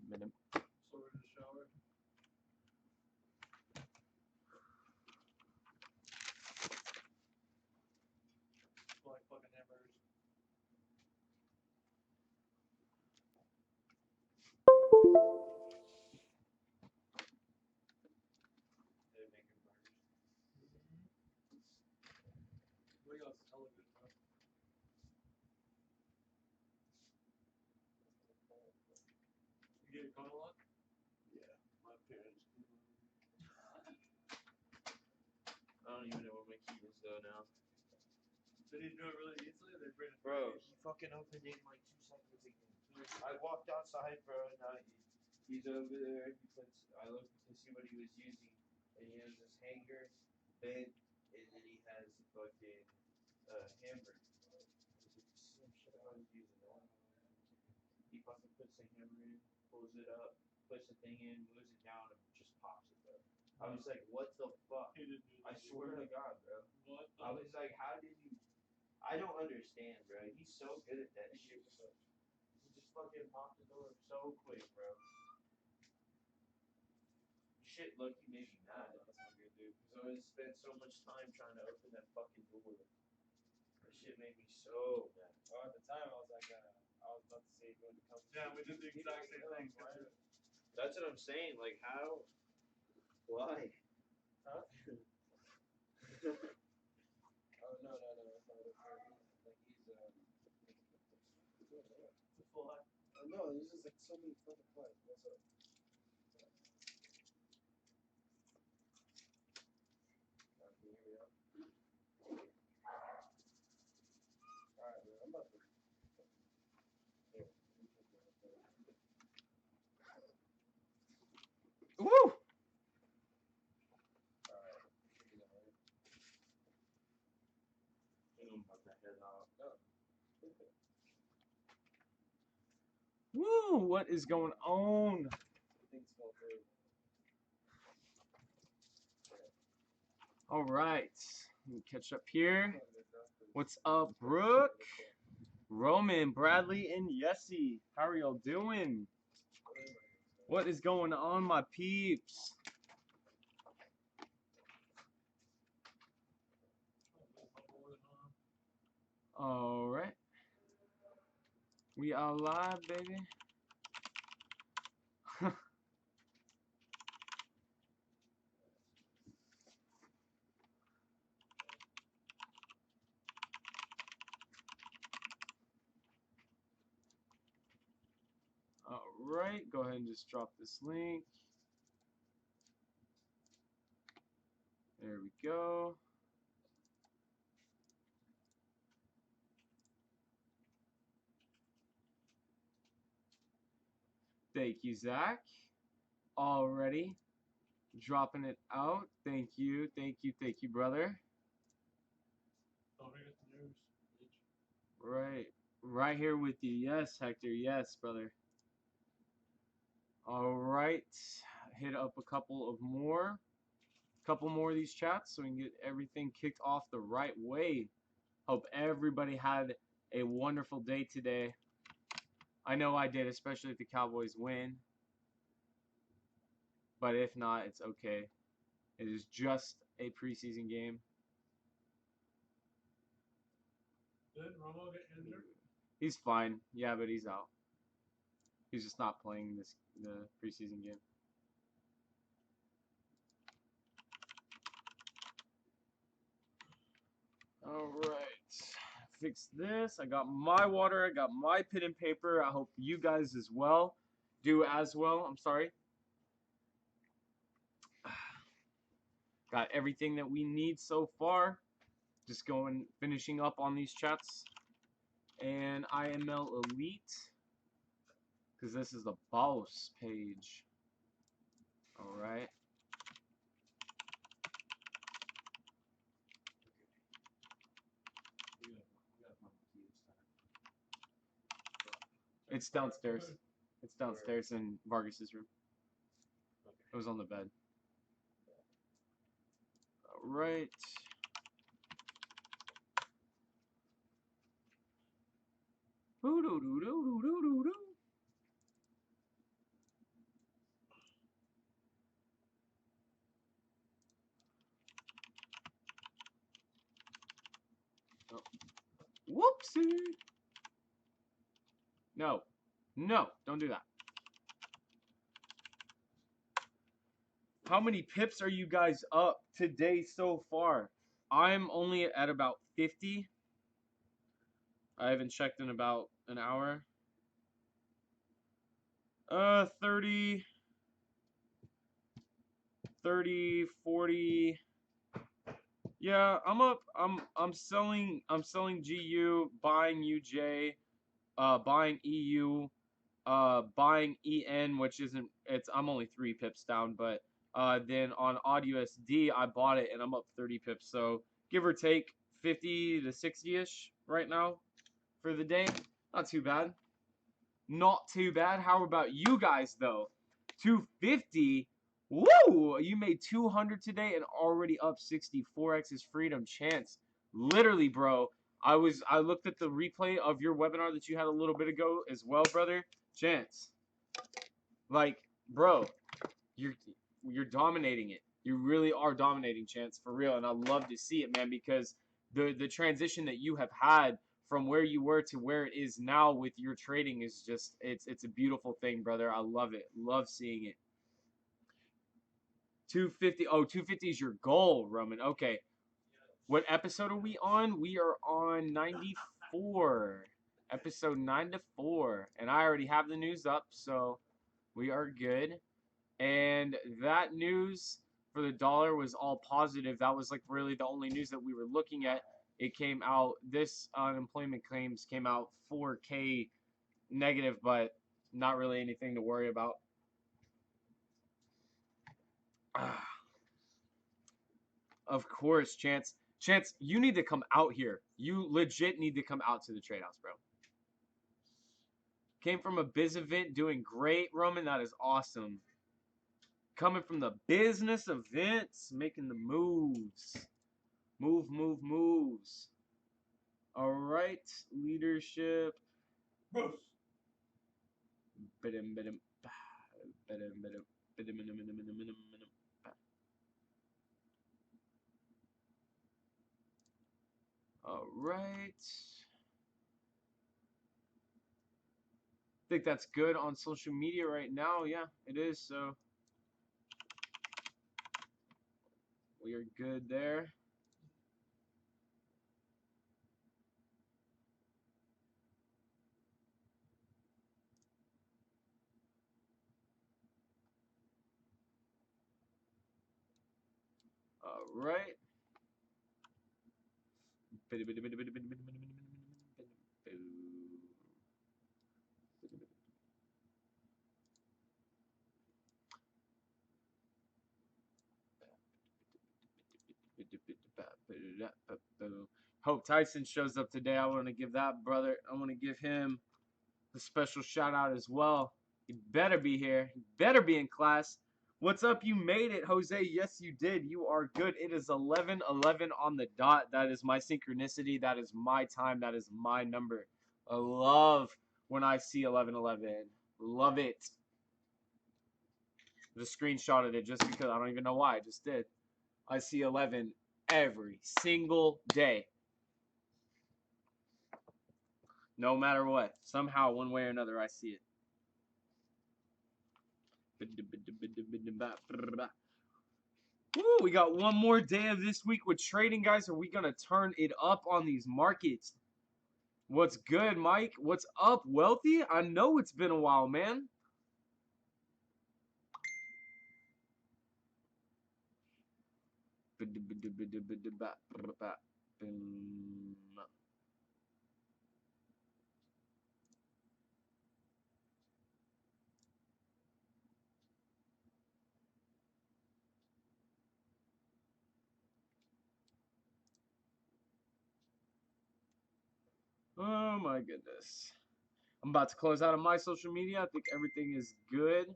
minute. So we're in the shower. Like fucking hamburgers. They're making burgers. We got hella good stuff. You get caught a lot? Yeah, my parents do. I don't even know what my key is though now. Did he do it really easily? Or they bring it Bro, he fucking opened it in like 2 seconds again. I walked outside, bro, and now he's over there. I looked to see what he was using, and he has this hanger, bed, and then he has the fucking hammer. Same shit I was using that. He fucking puts the hammer in, pulls it up, puts the thing in, moves it down, and just pops it, bro. I was like, what the fuck? He didn't do I that. swear to God, bro. What the I was like, how did you? I don't understand, bro. He's so good at that shit. Bro. He just fucking popped the door so quick, bro. Shit, look, he made me mad. That's not good, dude. Because I spent so much time trying to open that fucking door. That shit made me so mad. Well, at the time, I was like, I was about to say going to come. Yeah, we did the exact same thing. That's what I'm saying. Like, how? Why? Huh? Oh no, it's not okay. Like he's It's a fly. no, there's just like so many fucking flies. What's up? Can you hear me out? Alright, man, I'm about to. Here, let me take my phone. Woo! Alright, you know, right? I'm about to head out. No. Woo! What is going on? Things fell through. All right. Let me catch up here. What's up, Brooke? Roman, Bradley, and Yessie. How are y'all doing? What is going on, my peeps? All right. We are live, baby. All right. Go ahead and just drop this link. There we go. Thank you, Zach. Already dropping it out. Thank you, brother. Don't forget the news. Right here with you. Yes, Hector. Yes, brother. All right. Hit up a couple more of these chats so we can get everything kicked off the right way. Hope everybody had a wonderful day today. I know I did, especially if the Cowboys win. But if not, it's okay. It is just a preseason game. Did Romo get injured? He's fine. Yeah, but he's out. He's just not playing the preseason game. All right. Fix this. I got my water. I got my pen and paper. I hope you guys as well do as well. I'm sorry. Got everything that we need so far. Just finishing up on these chats. And IML Elite. Because this is the boss page. Alright. It's downstairs. It's downstairs in Vargas's room. It was on the bed. Alright. Whoopsie. No. No, don't do that. How many pips are you guys up today so far? I'm only at about 50. I haven't checked in about an hour. 30, 30, 40. Yeah, I'm up. I'm selling GU, buying UJ, buying EU, buying EN, which isn't, I'm only 3 pips down, but then on odd USD I bought it and I'm up 30 pips, so give or take 50 to 60ish right now for the day. Not too bad. Not too bad. How about you guys though? 250. Woo! You made 200 today and already up 64x's freedom chance. Literally, bro. I looked at the replay of your webinar that you had a little bit ago as well, brother. Chance. Like, bro, you're dominating it. You really are dominating, Chance, for real. And I love to see it, man, because the transition that you have had from where you were to where it is now with your trading is just, it's a beautiful thing, brother. I love it. Love seeing it. 250. Oh, 250 is your goal, Roman. Okay. What episode are we on? We are on 94. Episode 94. And I already have the news up, so we are good. And that news for the dollar was all positive. That was like really the only news that we were looking at. It came out, this unemployment claims came out 4K negative, but not really anything to worry about. Of course, Chance. Chance, you need to come out here. You legit need to come out to the trade house, bro. Came from a biz event, doing great, Roman. That is awesome. Coming from the business events, making the moves. Moves. All right, leadership. All right. I think that's good on social media right now. Yeah, it is. So we are good there. All right. Hope Tyson shows up today. I want to give that brother, I want to give him a special shout out as well. He better be here. He better be in class. What's up? You made it, Jose. Yes, you did. You are good. It is 11:11 on the dot. That is my synchronicity. That is my time. That is my number. I love when I see 11:11. Love it. Just screenshotted it just because I don't even know why. I just did. I see 11 every single day. No matter what. Somehow, one way or another, I see it. Woo, we got one more day of this week with trading, guys. Are we going to turn it up on these markets? What's good, Mike? What's up, Wealthy? I know it's been a while, man. Oh my goodness. I'm about to close out on my social media. I think everything is good.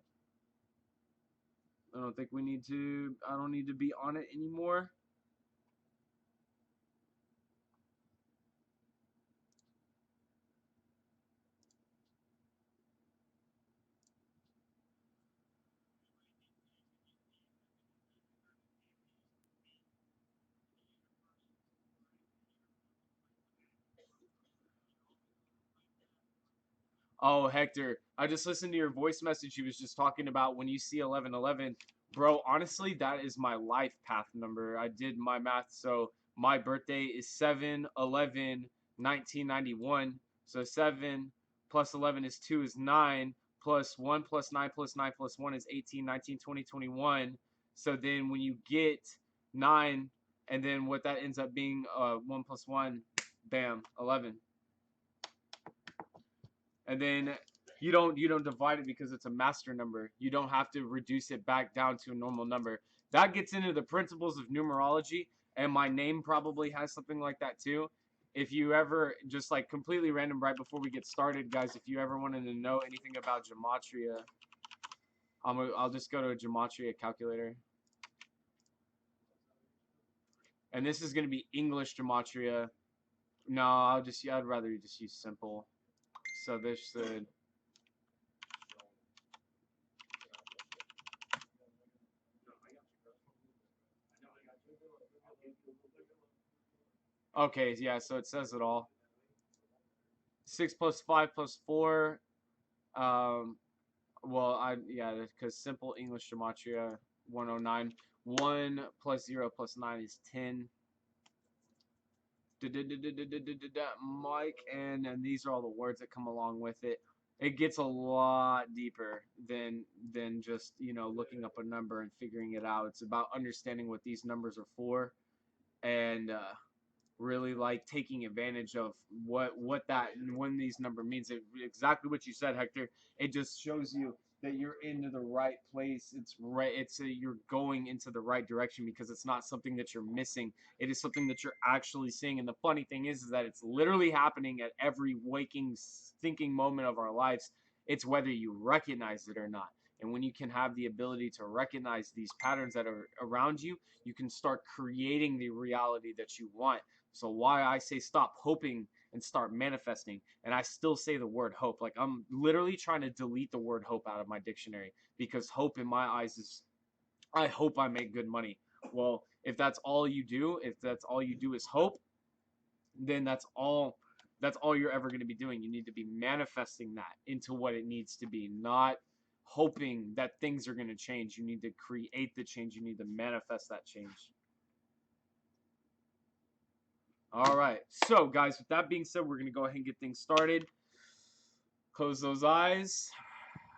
I don't need to be on it anymore. Oh, Hector, I just listened to your voice message. He was just talking about when you see 1111. Bro, honestly, that is my life path number. I did my math. So my birthday is 7/11/1991. So 7 plus 11 is 2 is 9. Plus 1 plus 9 plus 9 plus 1 is 18, 19, 20, 21. So then when you get 9, and then what that ends up being 1 plus 1, bam, 11. And then you don't divide it because it's a master number. You don't have to reduce it back down to a normal number. That gets into the principles of numerology, and my name probably has something like that too. If you ever, just like completely random right before we get started, guys, if you ever wanted to know anything about gematria, I'll just go to a gematria calculator. And this is going to be English gematria. No, I'd rather you just use simple. So this should. Okay, yeah, so it says it all. 6 plus 5 plus 4. Um, because simple English gematria 109. 1 plus 0 plus 9 is 10. Mike, and these are all the words that come along with it. It gets a lot deeper than just looking up a number and figuring it out. It's about understanding what these numbers are for, and really like taking advantage of what that when these number means. It exactly what you said, Hector. It just shows you that you're into the right place. It's right. You're going into the right direction because it's not something that you're missing. It is something that you're actually seeing. And the funny thing is that it's literally happening at every waking, thinking moment of our lives. It's whether you recognize it or not. And when you can have the ability to recognize these patterns that are around you, you can start creating the reality that you want. So why I say stop hoping and start manifesting. And I still say the word hope. Like I'm literally trying to delete the word hope out of my dictionary because hope in my eyes is I hope I make good money. Well, if that's all you do is hope, then that's all you're ever going to be doing. You need to be manifesting that into what it needs to be, not hoping that things are going to change. You need to create the change. You need to manifest that change. All right, so guys, with that being said, we're going to go ahead and get things started. Close those eyes.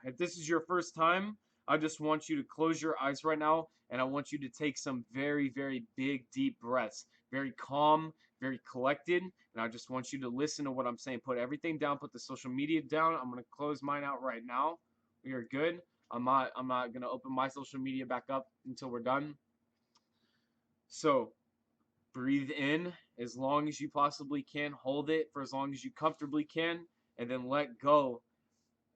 If this is your first time, I just want you to close your eyes right now, and I want you to take some very, very big, deep breaths. Very calm, very collected, and I just want you to listen to what I'm saying. Put everything down, put the social media down. I'm going to close mine out right now. We are good. I'm not going to open my social media back up until we're done. So, breathe in as long as you possibly can. Hold it for as long as you comfortably can. And then let go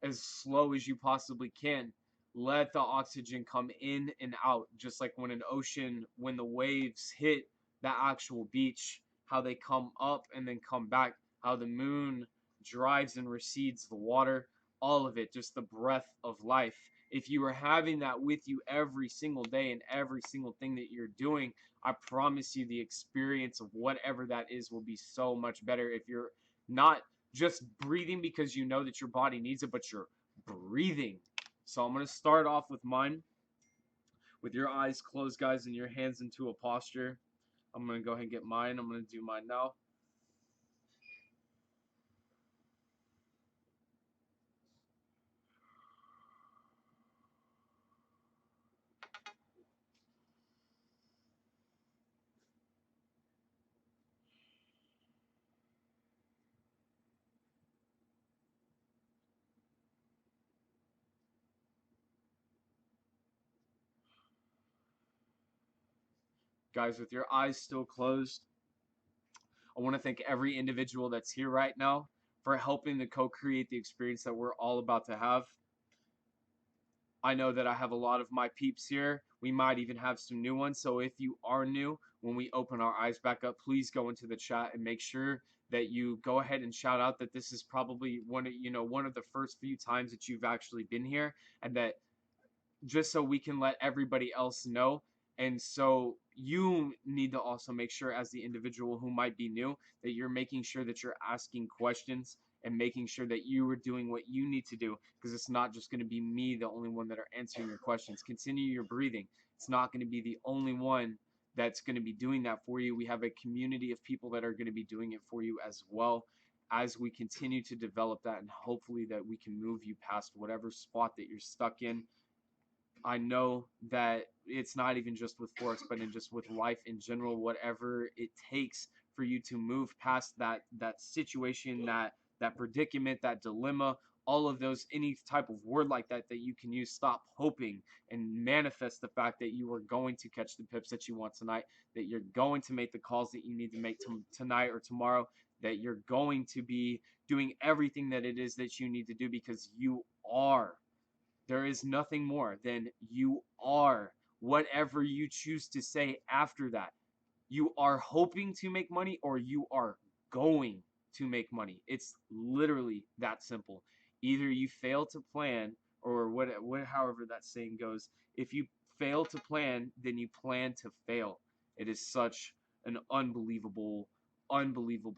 as slow as you possibly can. Let the oxygen come in and out. Just like when an ocean, when the waves hit the actual beach, how they come up and then come back. How the moon drives and recedes the water. All of it, just the breath of life. If you are having that with you every single day and every single thing that you're doing, I promise you the experience of whatever that is will be so much better. If you're not just breathing because you know that your body needs it, but you're breathing. So I'm going to start off with mine. With your eyes closed, guys, and your hands into a posture. I'm going to go ahead and get mine. I'm going to do mine now. Guys, with your eyes still closed, I want to thank every individual that's here right now for helping to co-create the experience that we're all about to have. I know that I have a lot of my peeps here. We might even have some new ones. So if you are new, when we open our eyes back up, please go into the chat and make sure that you go ahead and shout out that this is probably one of the first few times that you've actually been here, and that just so we can let everybody else know. And so you need to also make sure, as the individual who might be new, that you're making sure that you're asking questions and making sure that you are doing what you need to do, because it's not just going to be me, the only one that are answering your questions. Continue your breathing. It's not going to be the only one that's going to be doing that for you. We have a community of people that are going to be doing it for you as well, as we continue to develop that, and hopefully that we can move you past whatever spot that you're stuck in. I know that it's not even just with Forex, but in just with life in general, whatever it takes for you to move past that situation, that predicament, that dilemma, all of those, any type of word like that that you can use. Stop hoping and manifest the fact that you are going to catch the pips that you want tonight, that you're going to make the calls that you need to make tonight or tomorrow, that you're going to be doing everything that it is that you need to do, because you are. There is nothing more than you are. Whatever you choose to say after that, you are hoping to make money or you are going to make money. It's literally that simple. Either you fail to plan, or however that saying goes, if you fail to plan, then you plan to fail. It is such an unbelievable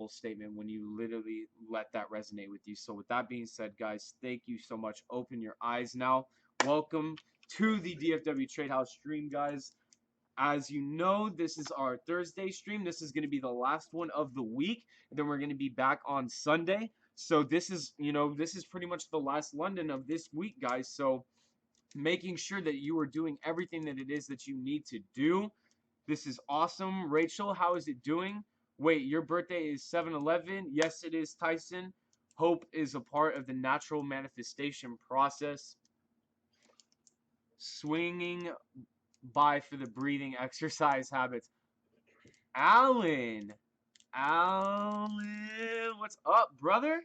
statement when you literally let that resonate with you. So with that being said, guys, thank you so much. Open your eyes now. Welcome to the DFW Trade House stream, guys. As you know, this is our Thursday stream. This is going to be the last one of the week. And then we're going to be back on Sunday. So this is, this is pretty much the last London of this week, guys. So making sure that you are doing everything that it is that you need to do. This is awesome. Rachel, how is it doing? Wait, your birthday is 7/11? Yes, it is, Tyson. Hope is a part of the natural manifestation process. Swinging by for the breathing exercise habits. Alan, what's up, brother?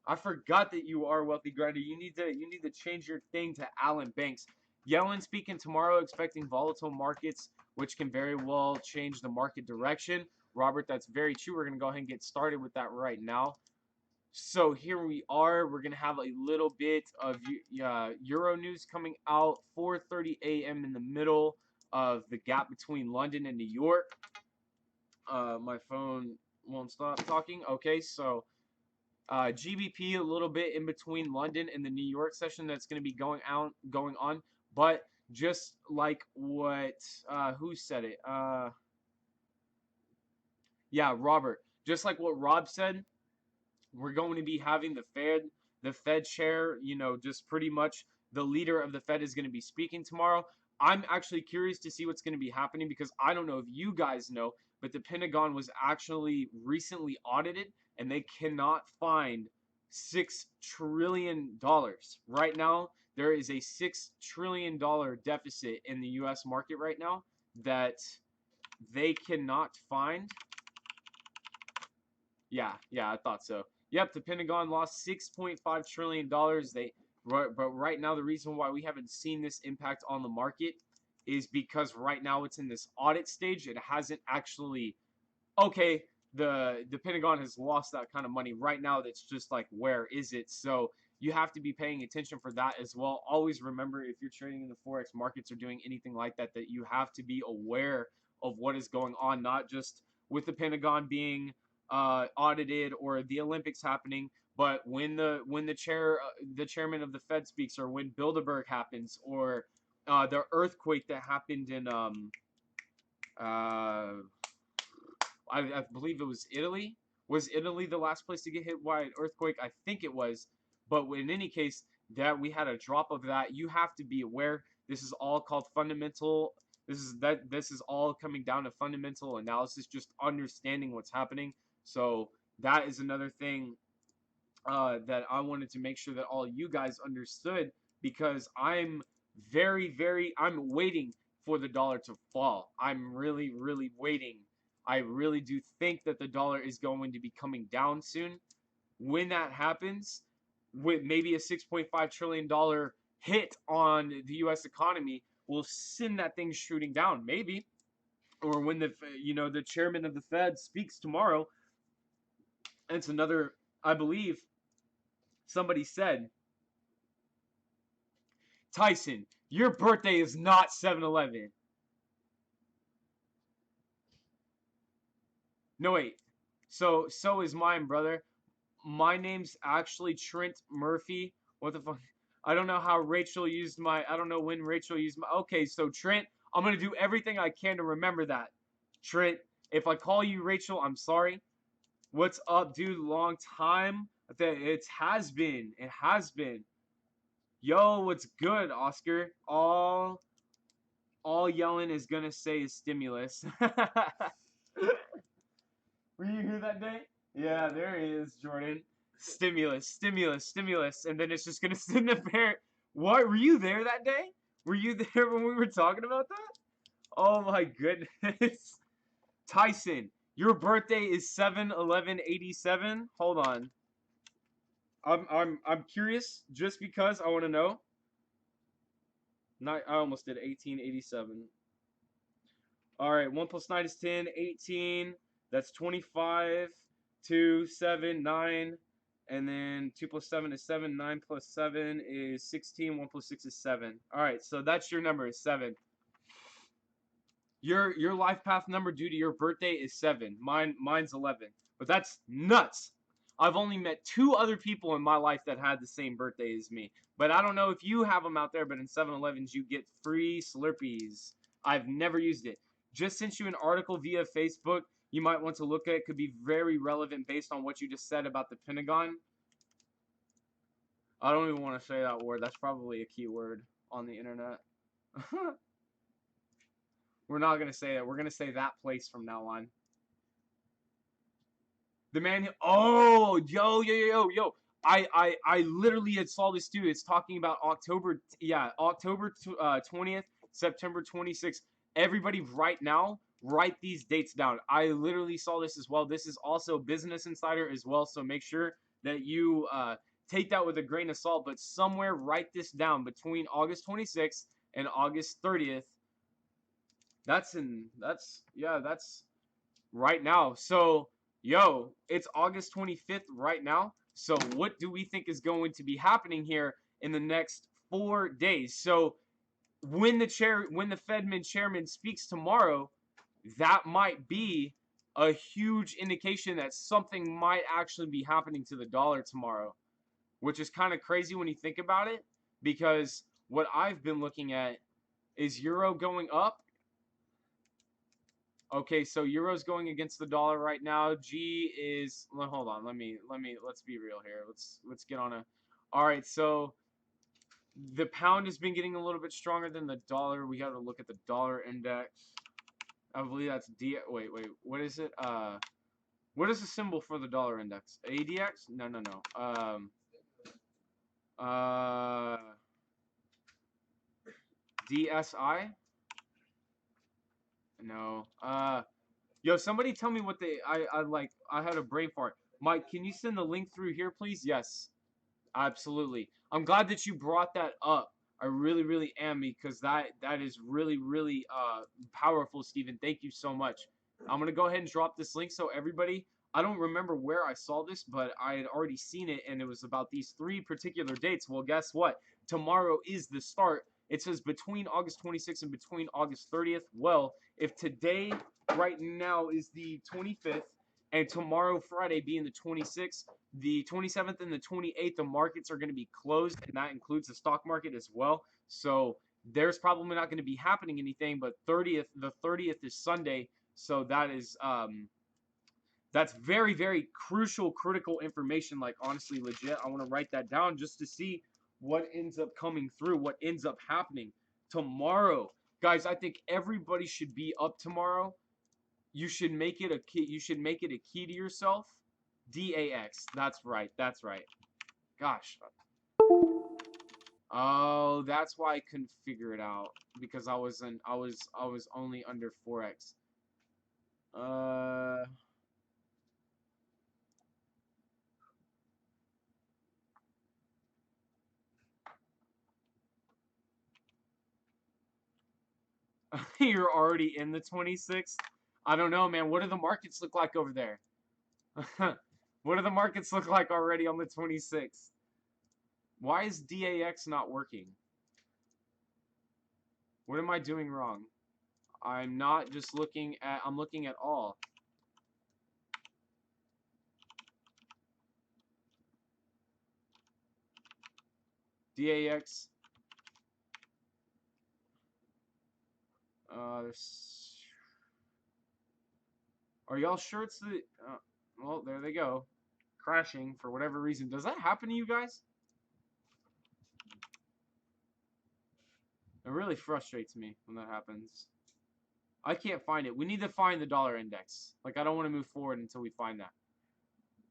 I forgot that you are Wealthy Grinder. You need to change your thing to Alan Banks. Yellen speaking tomorrow, expecting volatile markets, which can very well change the market direction. Robert, that's very true. We're gonna go ahead and get started with that right now. So here we are. We're gonna have a little bit of Euro news coming out. 4:30 a.m. in the middle of the gap between London and New York. My phone won't stop talking. Okay, so GBP a little bit in between London and the New York session that's going to be going on. But just like what who said it? Yeah, Robert. Just like what Rob said, we're going to be having the Fed chair, just pretty much the leader of the Fed is going to be speaking tomorrow. I'm actually curious to see what's going to be happening, because I don't know if you guys know, but the Pentagon was actually recently audited and they cannot find $6 trillion. Right now, there is a $6 trillion deficit in the U.S. market right now that they cannot find. Yeah, I thought so. Yep, the Pentagon lost $6.5 trillion. But right now, the reason why we haven't seen this impact on the market is because right now it's in this audit stage. It hasn't actually, okay, the Pentagon has lost that kind of money. Right now, that's just like, where is it? So you have to be paying attention for that as well. Always remember, if you're trading in the Forex markets or doing anything like that, that you have to be aware of what is going on, not just with the Pentagon being audited or the Olympics happening, but when the chairman of the Fed speaks, or when Bilderberg happens, or the earthquake that happened in I believe it was Italy. Was Italy the last place to get hit by an earthquake? I think it was. But in any case, that we had a drop of that. You have to be aware. This is all called fundamental. This is all coming down to fundamental analysis, just understanding what's happening. So that is another thing that I wanted to make sure that all you guys understood, because I'm I'm waiting for the dollar to fall. I'm really waiting. I really do think that the dollar is going to be coming down soon. When that happens, with maybe a $6.5 trillion hit on the U.S. economy, will send that thing shooting down. Maybe, or when the chairman of the Fed speaks tomorrow. It's another, I believe, somebody said, Tyson, your birthday is not 7/11. No, wait. So is mine, brother. my name's actually Trent Murphy. What the fuck? I don't know how Rachel used my. I don't know when Rachel used my. Okay, so Trent, I'm gonna do everything I can to remember that. Trent, if I call you Rachel, I'm sorry. What's up, dude? Long time. It has been. It has been. Yo, what's good, Oscar? All yelling is gonna say is stimulus. Were you here that day? Yeah, there he is, Jordan. Stimulus, stimulus, stimulus, and then it's just gonna sit in the parent. What? Were you there that day? Were you there when we were talking about that? Oh my goodness. Tyson, your birthday is 7/11/87. Hold on. I'm curious just because I want to know. Not I almost did 1887. All right, 1 plus 9 is 10, 18. That's 25. 2, 7, 9. And then 2 plus 7 is 7. 9 plus 7 is 16. 1 plus 6 is 7. All right, so that's your number, is 7. Your life path number due to your birthday is 7. Mine's 11. But that's nuts. I've only met 2 other people in my life that had the same birthday as me. But I don't know if you have them out there, but in 7-Elevens you get free Slurpees. I've never used it. Just sent you an article via Facebook you might want to look at. It could be very relevant based on what you just said about the Pentagon. I don't even want to say that word. That's probably a keyword on the internet. We're not going to say it. We're going to say that place from now on. The man who, oh, yo. I literally had saw this too. It's talking about October 20th, September 26th. Everybody right now, write these dates down. I literally saw this as well. This is also Business Insider as well, so make sure that you take that with a grain of salt, but somewhere write this down between August 26th and August 30th. That's right now. So, yo, it's August 25th right now. So, what do we think is going to be happening here in the next 4 days? So, when the Fedman chairman speaks tomorrow, that might be a huge indication that something might actually be happening to the dollar tomorrow, which is kind of crazy when you think about it, because what I've been looking at is euro going up. Okay, so euro's going against the dollar right now. G is, hold on, let's be real here. Let's get on a. All right, so the pound has been getting a little bit stronger than the dollar. We got to look at the dollar index. I believe that's wait, what is it? What is the symbol for the dollar index? ADX? No. DSI? No. Yo, somebody tell me what they I had a brain fart. Mike, can you send the link through here, please? Yes. Absolutely. I'm glad that you brought that up. I really am, because that is really powerful, Stephen. Thank you so much. I'm gonna go ahead and drop this link so everybody. I don't remember where I saw this, but I had already seen it, and it was about these 3 particular dates. Well, guess what? Tomorrow is the start. It says between August 26th and between August 30th. Well, if today, right now, is the 25th, and tomorrow, Friday, being the 26th, the 27th and the 28th, the markets are going to be closed, and that includes the stock market as well. So there's probably not going to be happening anything, but the 30th is Sunday, so that is that's very crucial, critical information. Like, honestly, legit, I want to write that down just to see what ends up coming through, what ends up happening tomorrow. Guys, I think everybody should be up tomorrow. You should make it a key. You should make it a key to yourself. DAX. That's right. Gosh. Oh, that's why I couldn't figure it out, because I was only under 4x. You're already in the 26th? I don't know, man. What do the markets look like over there? What do the markets look like already on the 26th? Why is DAX not working? What am I doing wrong? I'm not just looking at, I'm looking at all. DAX. Are y'all sure it's the? Well, there they go, crashing for whatever reason. Does that happen to you guys? It really frustrates me when that happens. I can't find it. We need to find the dollar index. Like, I don't want to move forward until we find that.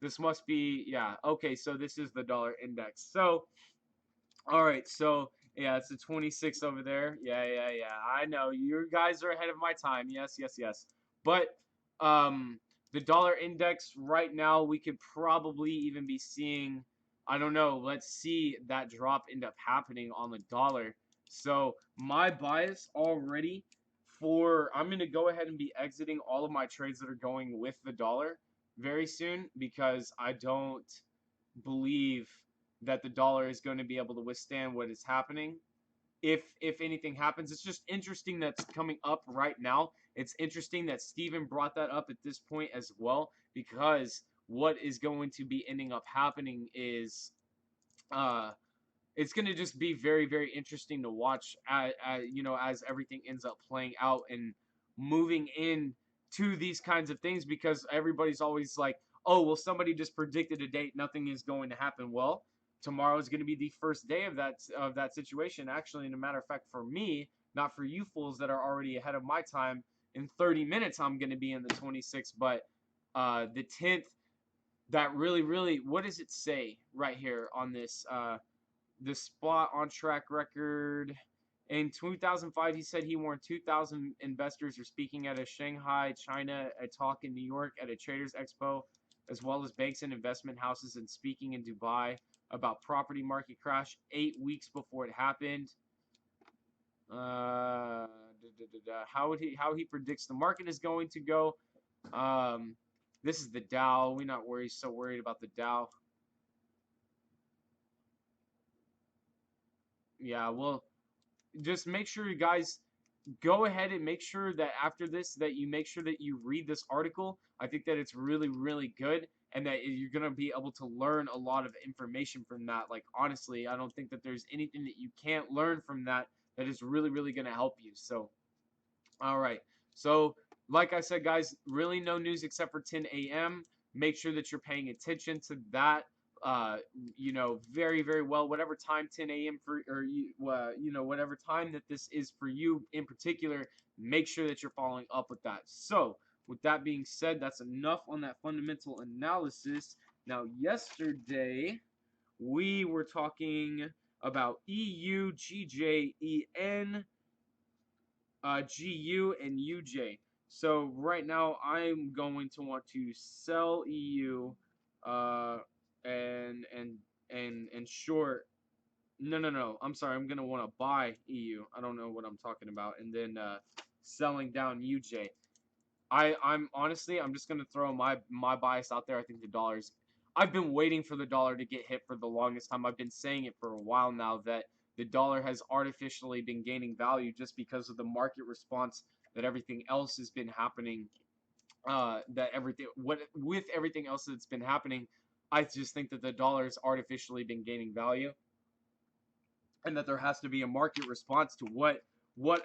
This must be, yeah. Okay, so this is the dollar index. So, all right. So, yeah, it's the 26 over there. Yeah. I know. You guys are ahead of my time. Yes. But, the dollar index right now, we could probably even be seeing, I don't know. Let's see that drop end up happening on the dollar. So, my bias already I'm going to go ahead and be exiting all of my trades that are going with the dollar very soon, because I don't believe that the dollar is going to be able to withstand what is happening. If anything happens, it's just interesting that's coming up right now. It's interesting that Steven brought that up at this point as well, because what is going to be ending up happening is it's going to just be very, very interesting to watch, as everything ends up playing out and moving in to these kinds of things, because everybody's always like, oh, well, somebody just predicted a date, nothing is going to happen. Well, tomorrow is going to be the first day of that situation. Actually, and a matter of fact, for me, not for you fools that are already ahead of my time. In 30 minutes, I'm going to be in the 26th, but the 10th, that really, what does it say right here on this? The spot on track record. In 2005, he said he warned 2,000 investors were speaking at a Shanghai, China, a talk in New York at a Traders Expo, as well as banks and investment houses, and speaking in Dubai about property market crash 8 weeks before it happened. How he predicts the market is going to go. This is the Dow. We're not so worried about the Dow. Yeah, well, just make sure you guys go ahead and make sure that after this that you make sure that you read this article. I think that it's really good, and that you're going to be able to learn a lot of information from that. Like, honestly, I don't think that there's anything that you can't learn from that is really going to help you. So, all right. So, like I said, guys, really no news except for 10 a.m. Make sure that you're paying attention to that. Very well. Whatever time 10 a.m. for, or whatever time that this is for you in particular, make sure that you're following up with that. So, with that being said, that's enough on that fundamental analysis. Now, yesterday we were talking about EU, GJ, EN, GU, and UJ. So right now I'm going to want to sell EU, and short. No. I'm sorry. I'm gonna want to buy EU. I don't know what I'm talking about. And then selling down UJ. I'm honestly, I'm just gonna throw my bias out there. I think the dollar's. I've been waiting for the dollar to get hit for the longest time. I've been saying it for a while now that the dollar has artificially been gaining value just because of the market response that everything else has been happening. With everything else that's been happening, I just think that the dollar has artificially been gaining value, and that there has to be a market response to what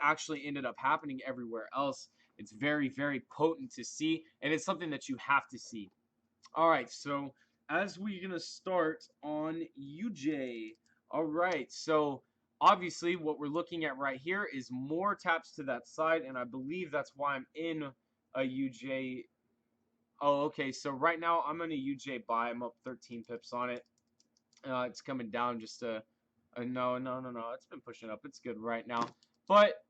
actually ended up happening everywhere else. It's very potent to see, and it's something that you have to see. All right, so as we're gonna start on UJ. All right, so obviously what we're looking at right here is more taps to that side, and I believe that's why I'm in a UJ. Oh, okay, so right now I'm in a UJ buy. I'm up 13 pips on it. It's coming down just a no. It's been pushing up. It's good right now, but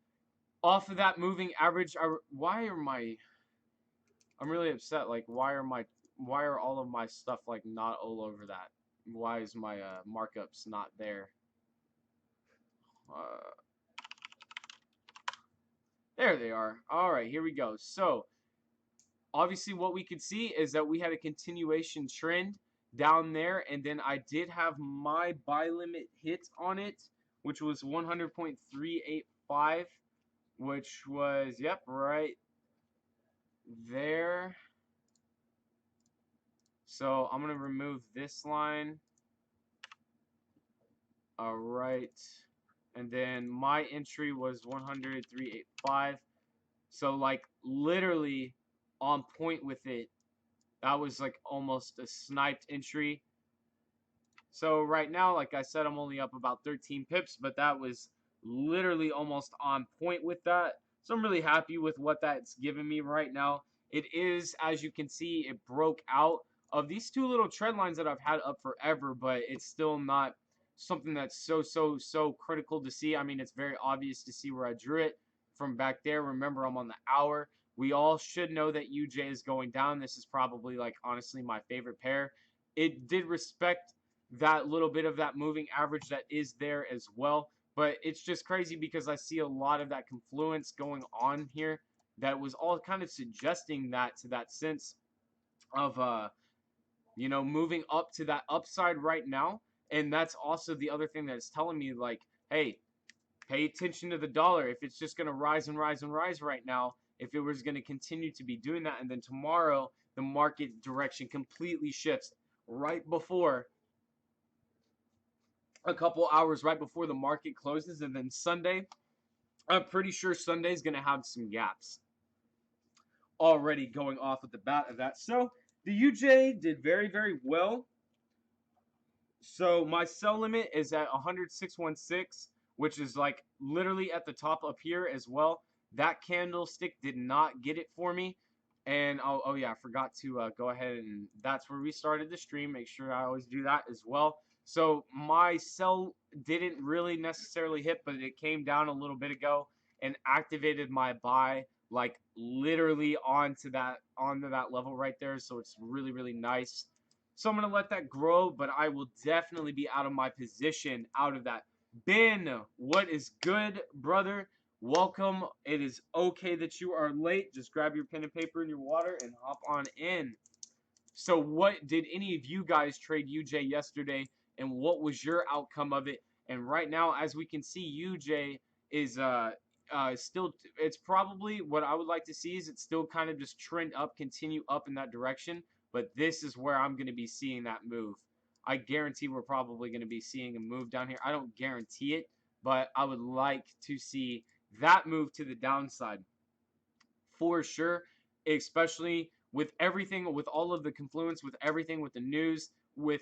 off of that moving average, I'm really upset. Like, why are all of my stuff like not all over that? Why is my markups not there? There they are. All right, here we go. So obviously what we could see is that we had a continuation trend down there, and then I did have my buy limit hit on it, which was 100.385, which was, yep, right there. So I'm going to remove this line. All right. And then my entry was 103.85. So like literally on point with it. That was like almost a sniped entry. So right now, like I said, I'm only up about 13 pips, but that was literally almost on point with that. So I'm really happy with what that's given me right now. It is, as you can see, it broke out of these two little trend lines that I've had up forever, but it's still not something that's so critical to see. I mean, it's very obvious to see where I drew it from back there. Remember, I'm on the hour. We all should know that UJ is going down. This is probably, like, honestly, my favorite pair. It did respect that little bit of that moving average that is there as well. But it's just crazy because I see a lot of that confluence going on here that was all kind of suggesting that to that sense of you know, moving up to that upside right now. And that's also the other thing that is telling me, like, hey, pay attention to the dollar. If it's just going to rise and rise and rise right now, if it was going to continue to be doing that, and then tomorrow the market direction completely shifts right before a couple hours right before the market closes, and then Sunday, I'm pretty sure Sunday's going to have some gaps already going off at the bat of that. So the UJ did very well. So my sell limit is at 106.16, which is like literally at the top up here as well. That candlestick did not get it for me. And oh yeah, I forgot to go ahead, and that's where we started the stream. Make sure I always do that as well. So my sell didn't really necessarily hit, but it came down a little bit ago and activated my buy like literally onto that level right there. So it's really nice. So I'm going to let that grow, but I will definitely be out of my position out of that. Ben, what is good, brother? Welcome. It is okay that you are late. Just grab your pen and paper and your water and hop on in. So what did any of you guys trade UJ yesterday, and what was your outcome of it? And right now, as we can see, UJ is still, it's probably what I would like to see is it's still kind of just trend up, continue up in that direction. But this is where I'm going to be seeing that move. I guarantee we're probably going to be seeing a move down here. I don't guarantee it, but I would like to see that move to the downside for sure, especially with everything, with all of the confluence, with everything, with the news, with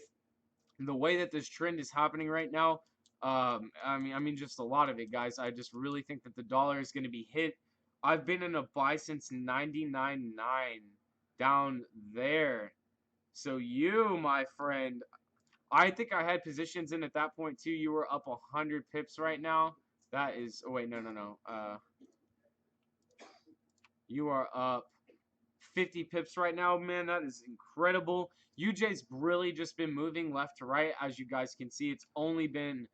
the way that this trend is happening right now. I mean, just a lot of it, guys. I just really think that the dollar is going to be hit. I've been in a buy since 99.9 down there. So you, my friend, I think I had positions in at that point too. You were up 100 pips right now. That is, oh wait, no. You are up 50 pips right now, man. That is incredible. UJ's really just been moving left to right. As you guys can see, it's only been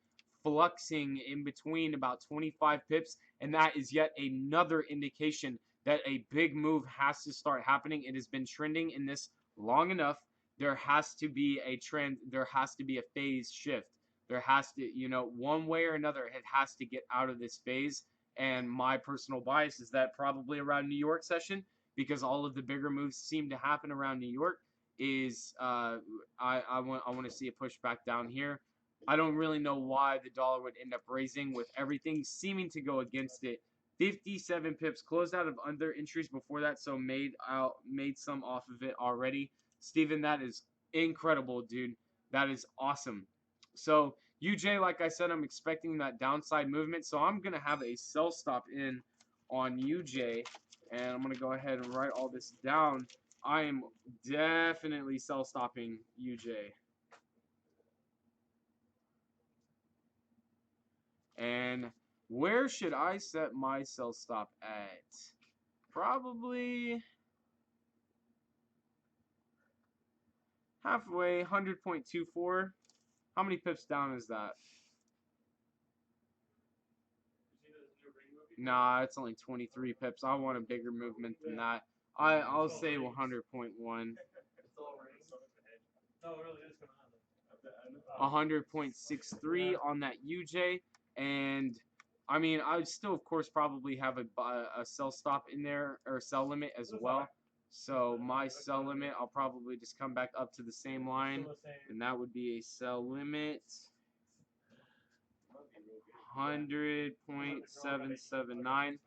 fluxing in between about 25 pips, and that is yet another indication that a big move has to start happening. It has been trending in this long enough. There has to be a trend. There has to be a phase shift. There has to, you know, one way or another, it has to get out of this phase. And my personal bias is that probably around New York session, because all of the bigger moves seem to happen around New York, is I want to see a push back down here. I don't really know why the dollar would end up raising with everything seeming to go against it. 57 pips, closed out of under entries before that, so made some off of it already. Steven, that is incredible, dude. That is awesome. So UJ, like I said, I'm expecting that downside movement, so I'm gonna have a sell stop in on UJ, and I'm gonna go ahead and write all this down. I am definitely sell stopping UJ. And where should I set my sell stop at? Probably halfway, 100.24. How many pips down is that? Nah, it's only 23 pips. I want a bigger movement than that. I'll say 100.1. No, it really is coming out. 100.63 on that UJ, and I mean, I would still, of course, probably have a sell stop in there, or sell limit as well. So my sell limit, I'll probably just come back up to the same line, and that would be a sell limit 100.779.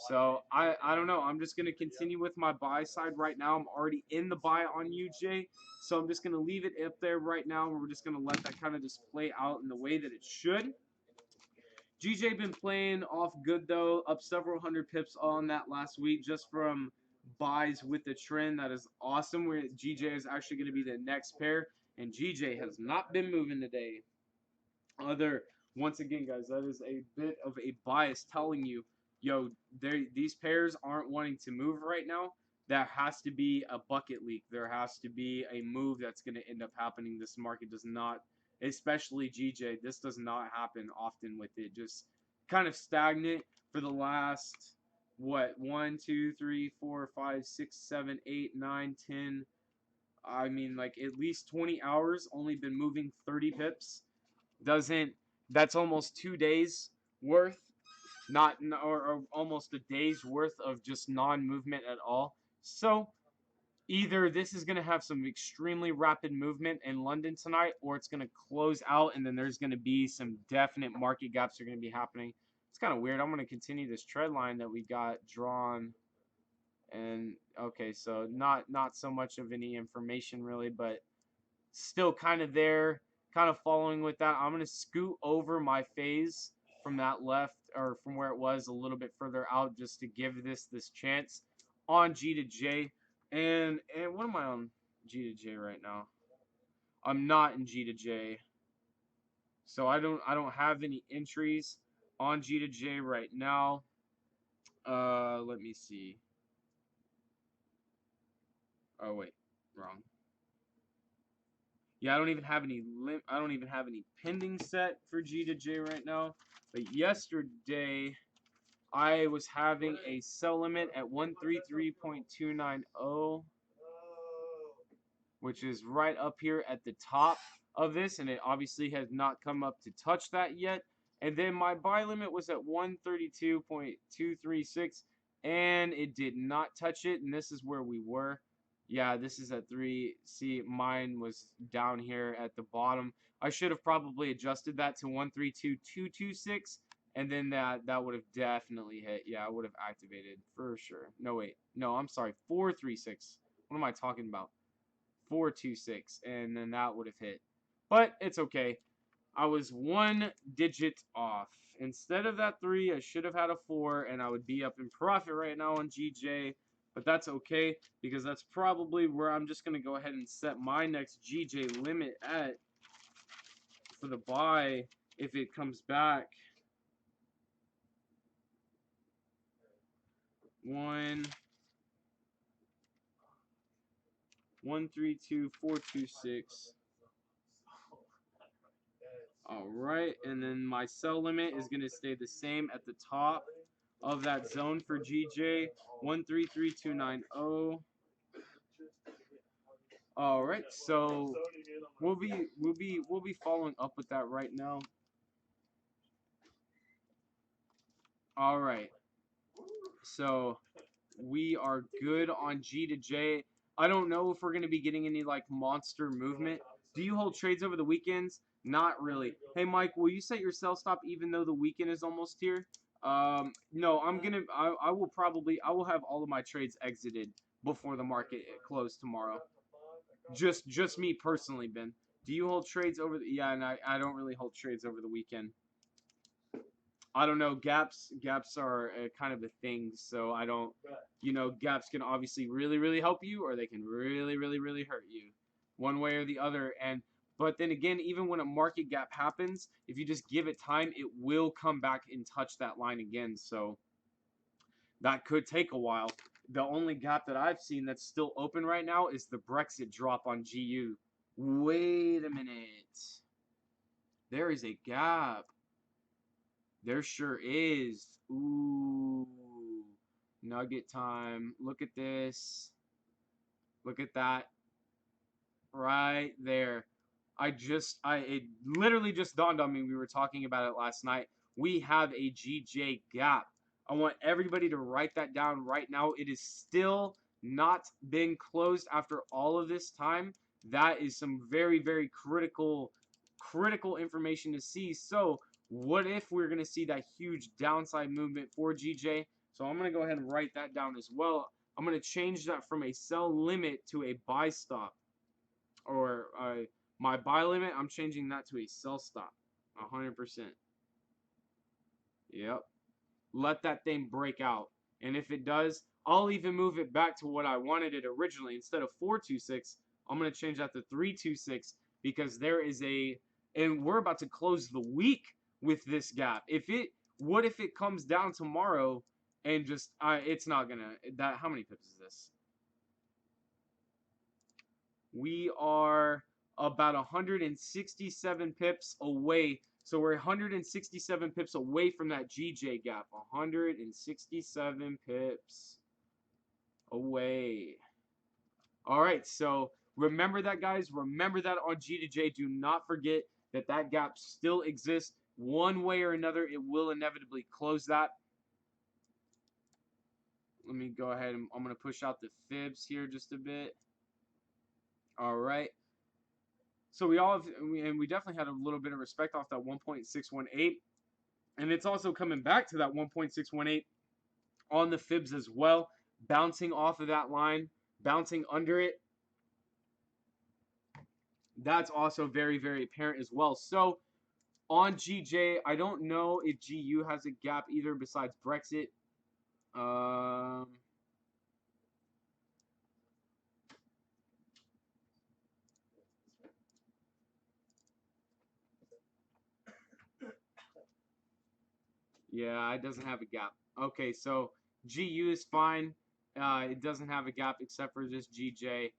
So I don't know. I'm just gonna continue with my buy side right now. I'm already in the buy on UJ, so I'm just gonna leave it up there right now, and we're just gonna let that kind of just play out in the way that it should. GJ been playing off good though, up several hundred pips on that last week just from buys with the trend. That is awesome. Where GJ is actually going to be the next pair, and GJ has not been moving today. Once again, guys, that is a bit of a bias telling you, yo, these pairs aren't wanting to move right now. There has to be a bucket leak. There has to be a move that's going to end up happening. This market does not, especially GJ, this does not happen often with it. Just kind of stagnant for the last, what, 1, 2, 3, 4, 5, 6, 7, 8, 9, 10. I mean, like at least 20 hours, only been moving 30 pips. That's almost 2 days worth, or almost a day's worth of just non-movement at all. So either this is going to have some extremely rapid movement in London tonight, or it's going to close out, and then there's going to be some definite market gaps that are going to be happening. It's kind of weird. I'm going to continue this trend line that we got drawn. And okay, so not so much of any information really, but still kind of there, kind of following with that. I'm going to scoot over my phase from that left, or from where it was, a little bit further out, just to give this chance on G to J. And what am I on G to J right now? I'm not in G to J, so I don't have any entries on G to J right now. Let me see. Oh wait, wrong. Yeah, I don't even have any pending set for G to J right now. But yesterday I was having a sell limit at 133.290, which is right up here at the top of this, and it obviously has not come up to touch that yet. And then my buy limit was at 132.236, and it did not touch it, and this is where we were. Yeah, this is at 3. See, mine was down here at the bottom. I should have probably adjusted that to 132.226, and then that would have definitely hit. Yeah, I would have activated for sure. No, wait. No, I'm sorry. 436. What am I talking about? 426, and then that would have hit. But it's okay. I was 1 digit off. Instead of that 3, I should have had a 4, and I would be up in profit right now on GJ. But that's okay, because that's probably where I'm just going to go ahead and set my next GJ limit at for the buy if it comes back. 132.426. Alright, and then my sell limit is going to stay the same at the top of that zone for GJ, 133.290. Alright, so we'll be following up with that right now. Alright, so we are good on G to J. I don't know if we're going to be getting any like monster movement. Do you hold trades over the weekends? Not really. Hey Mike, will you set your sell stop even though the weekend is almost here? No, I will have all of my trades exited before the market closed tomorrow. Just me personally, Ben. Do you hold trades over the, yeah, and I don't really hold trades over the weekend. I don't know, gaps are kind of a thing, so I don't, gaps can obviously really help you, or they can really hurt you, one way or the other. But then again, even when a market gap happens, if you just give it time, it will come back and touch that line again. So that could take a while. The only gap that I've seen that's still open right now is the Brexit drop on GU. Wait a minute. There is a gap. There sure is. Ooh. Nugget time. Look at this. Look at that. Right there. It literally just dawned on me. We were talking about it last night. We have a GJ gap. I want everybody to write that down right now. It is still not been closed after all of this time. That is some very critical information to see. So What if we're going to see that huge downside movement for GJ? So I'm going to go ahead and write that down as well. I'm going to change that from a sell limit to a buy stop. Or my buy limit, I'm changing that to a sell stop. 100%. Yep. Let that thing break out. And if it does, I'll even move it back to what I wanted it originally. Instead of 426, I'm going to change that to 326 because there is and we're about to close the week with this gap. What if it comes down tomorrow and just, it's not going to, how many pips is this? We are about 167 pips away. So we're 167 pips away from that GJ gap. 167 pips away. All right, so remember that, guys. Remember that on G to J. Do not forget that that gap still exists. One way or another, it will inevitably close that. Let me go ahead and I'm going to push out the fibs here just a bit. All right. So we definitely had a little bit of respect off that 1.618. And it's also coming back to that 1.618 on the fibs as well. Bouncing off of that line, bouncing under it. That's also very, very apparent as well. So on GJ, I don't know if GU has a gap either besides Brexit. Yeah, it doesn't have a gap. Okay, so GU is fine. It doesn't have a gap except for just GJ.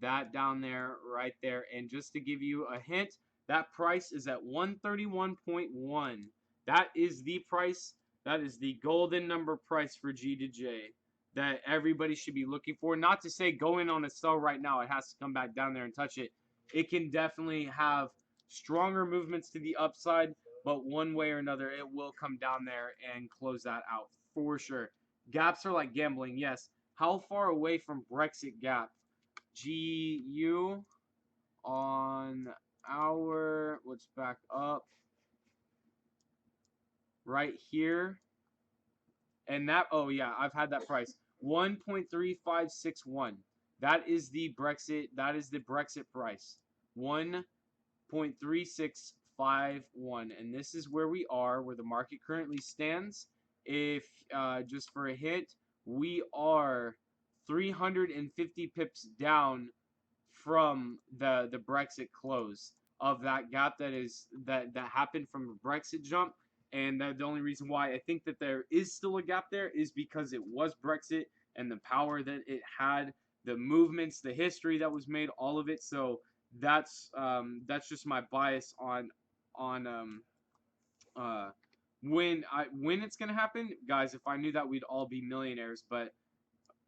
That down there, right there. And just to give you a hint, that price is at 131.1. That is the price. That is the golden number price for G to J that everybody should be looking for. Not to say go in on a sell right now. It has to come back down there and touch it. It can definitely have stronger movements to the upside, but one way or another, it will come down there and close that out for sure. Gaps are like gambling, yes. How far away from Brexit gap? GU on our, let's back up right here. And that, oh yeah, I've had that price. 1.3561. That is the Brexit price. 1.3651. And this is where we are, where the market currently stands. If just for a hint, we are 350 pips down from the Brexit close of that gap that happened from a Brexit jump. And the only reason why I think that there is still a gap there is because it was Brexit and the power that it had, the movements, the history that was made, all of it. So that's just my bias on when it's gonna happen, guys. If I knew that, we'd all be millionaires, but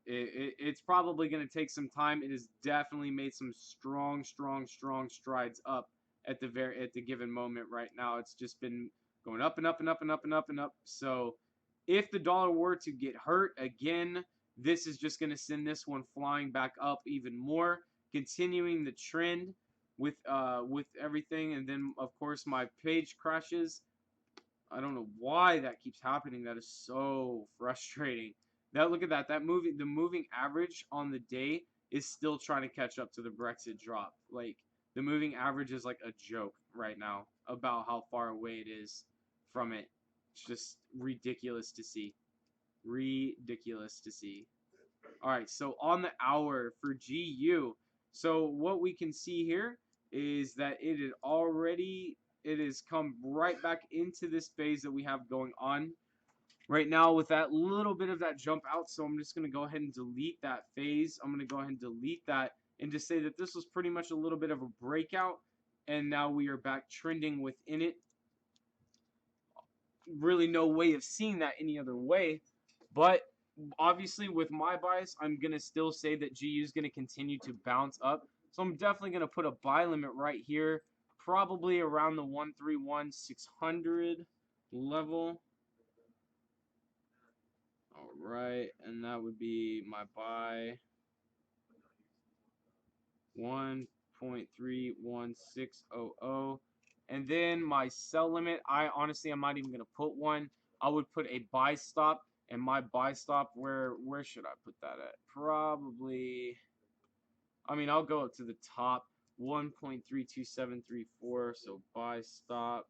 it's probably going to take some time. It has definitely made some strong strides up at the given moment right now. It's just been going up and up and up and up and up and up. So if the dollar were to get hurt again, this is just going to send this one flying back up even more, continuing the trend with everything. And then of course my page crashes. I don't know why that keeps happening. That is so frustrating. Now look at that. The moving average on the day is still trying to catch up to the Brexit drop. Like the moving average is like a joke right now about how far away it is from it. It's just ridiculous to see. Ridiculous to see. All right, so on the hour for GU, so what we can see here is that it has come right back into this phase that we have going on right now with that little bit of that jump out. So I'm just going to go ahead and delete that phase. I'm going to go ahead and delete that and just say that this was pretty much a little bit of a breakout, and now we are back trending within it. Really no way of seeing that any other way, but obviously with my bias, I'm going to still say that GU is going to continue to bounce up. So I'm definitely going to put a buy limit right here, probably around the 131,600 level. All right, and that would be my buy 1.31600. And then my sell limit, honestly, I'm not even going to put one. I would put a buy stop, and my buy stop, where should I put that at? Probably, I mean, I'll go up to the top, 1.32734, so buy stop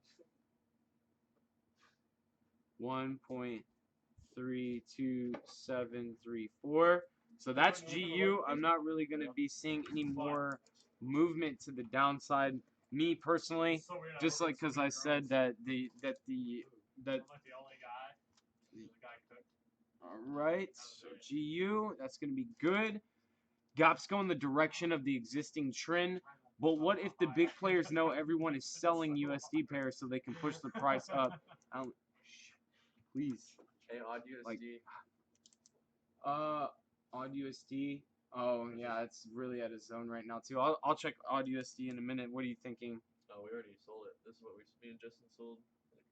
1.32734. So that's GU. I'm not really going to be seeing any more movement to the downside. Me personally, just like because I said that I'm like the only guy. The guy cooked. all right, so GU, that's going to be good. Gaps go in the direction of the existing trend. But what if the big players know everyone is selling USD pairs so they can push the price up? Please. Hey, odd USD. Like, odd USD. Oh yeah, it's really at a zone right now too. I'll check odd USD in a minute. What are you thinking? Oh, we already sold it. This is what me and Justin sold like,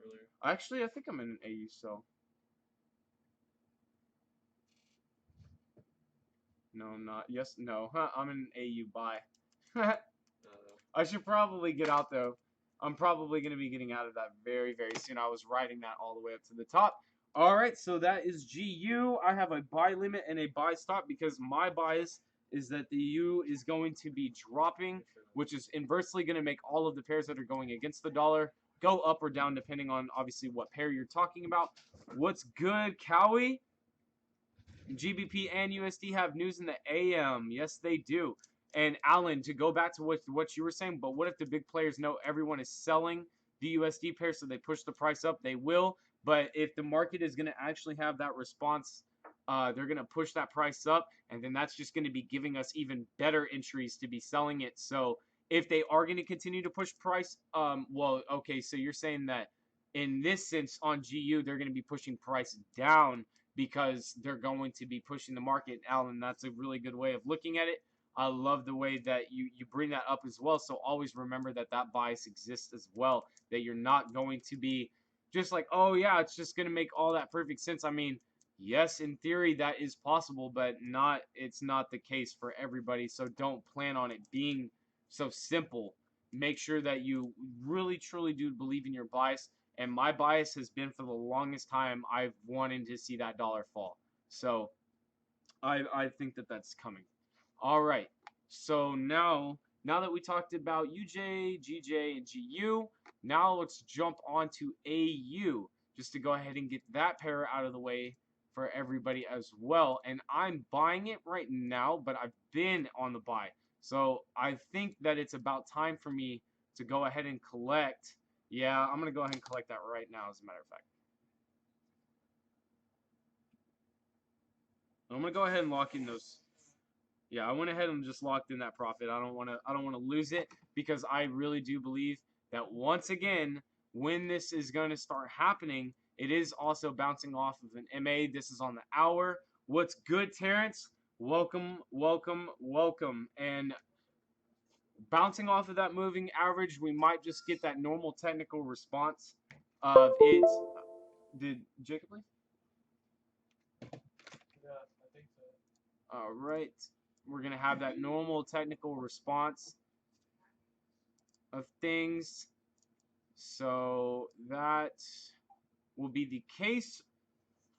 earlier. Actually, I think I'm in an AU sell. No, I'm not. Yes, no. Huh, I'm in an AU buy. I should probably get out though. I'm probably going to be getting out of that very, very soon. I was riding that all the way up to the top. All right, so that is GU. I have a buy limit and a buy stop because my bias is that the U is going to be dropping, which is inversely going to make all of the pairs that are going against the dollar go up or down depending on obviously what pair you're talking about. What's good, Cowie? GBP and USD have news in the AM. Yes, they do. And Alan, to go back to what you were saying, but what if the big players know everyone is selling the USD pair, so they push the price up? They will. But if the market is going to actually have that response, they're going to push that price up, and then that's just going to be giving us even better entries to be selling it. So if they are going to continue to push price, well, okay, so you're saying that in this sense on GU, they're going to be pushing price down because they're going to be pushing the market. Alan, that's a really good way of looking at it. I love the way that you bring that up as well. So always remember that that bias exists as well, that you're not going to be just like, oh, yeah, it's just going to make all that perfect sense. I mean, yes, in theory, that is possible, but it's not the case for everybody. So don't plan on it being so simple. Make sure that you really, truly do believe in your bias. And my bias has been for the longest time, I've wanted to see that dollar fall. So I think that that's coming. All right. So now that we talked about UJ, GJ, and GU, now let's jump on to AU just to go ahead and get that pair out of the way for everybody as well. And I'm buying it right now, but I've been on the buy. So I think that it's about time for me to go ahead and collect. Yeah, I'm going to go ahead and collect that right now, as a matter of fact. I'm going to go ahead and lock in those. Yeah, I went ahead and just locked in that profit. I don't want to lose it because I really do believe that once again, when this is going to start happening, it is also bouncing off of an MA. This is on the hour. What's good, Terrence? Welcome, welcome, welcome. And bouncing off of that moving average, we might just get that normal technical response of it. Did Jacob leave? Yeah, I think so. All right. We're going to have that normal technical response of things. So that will be the case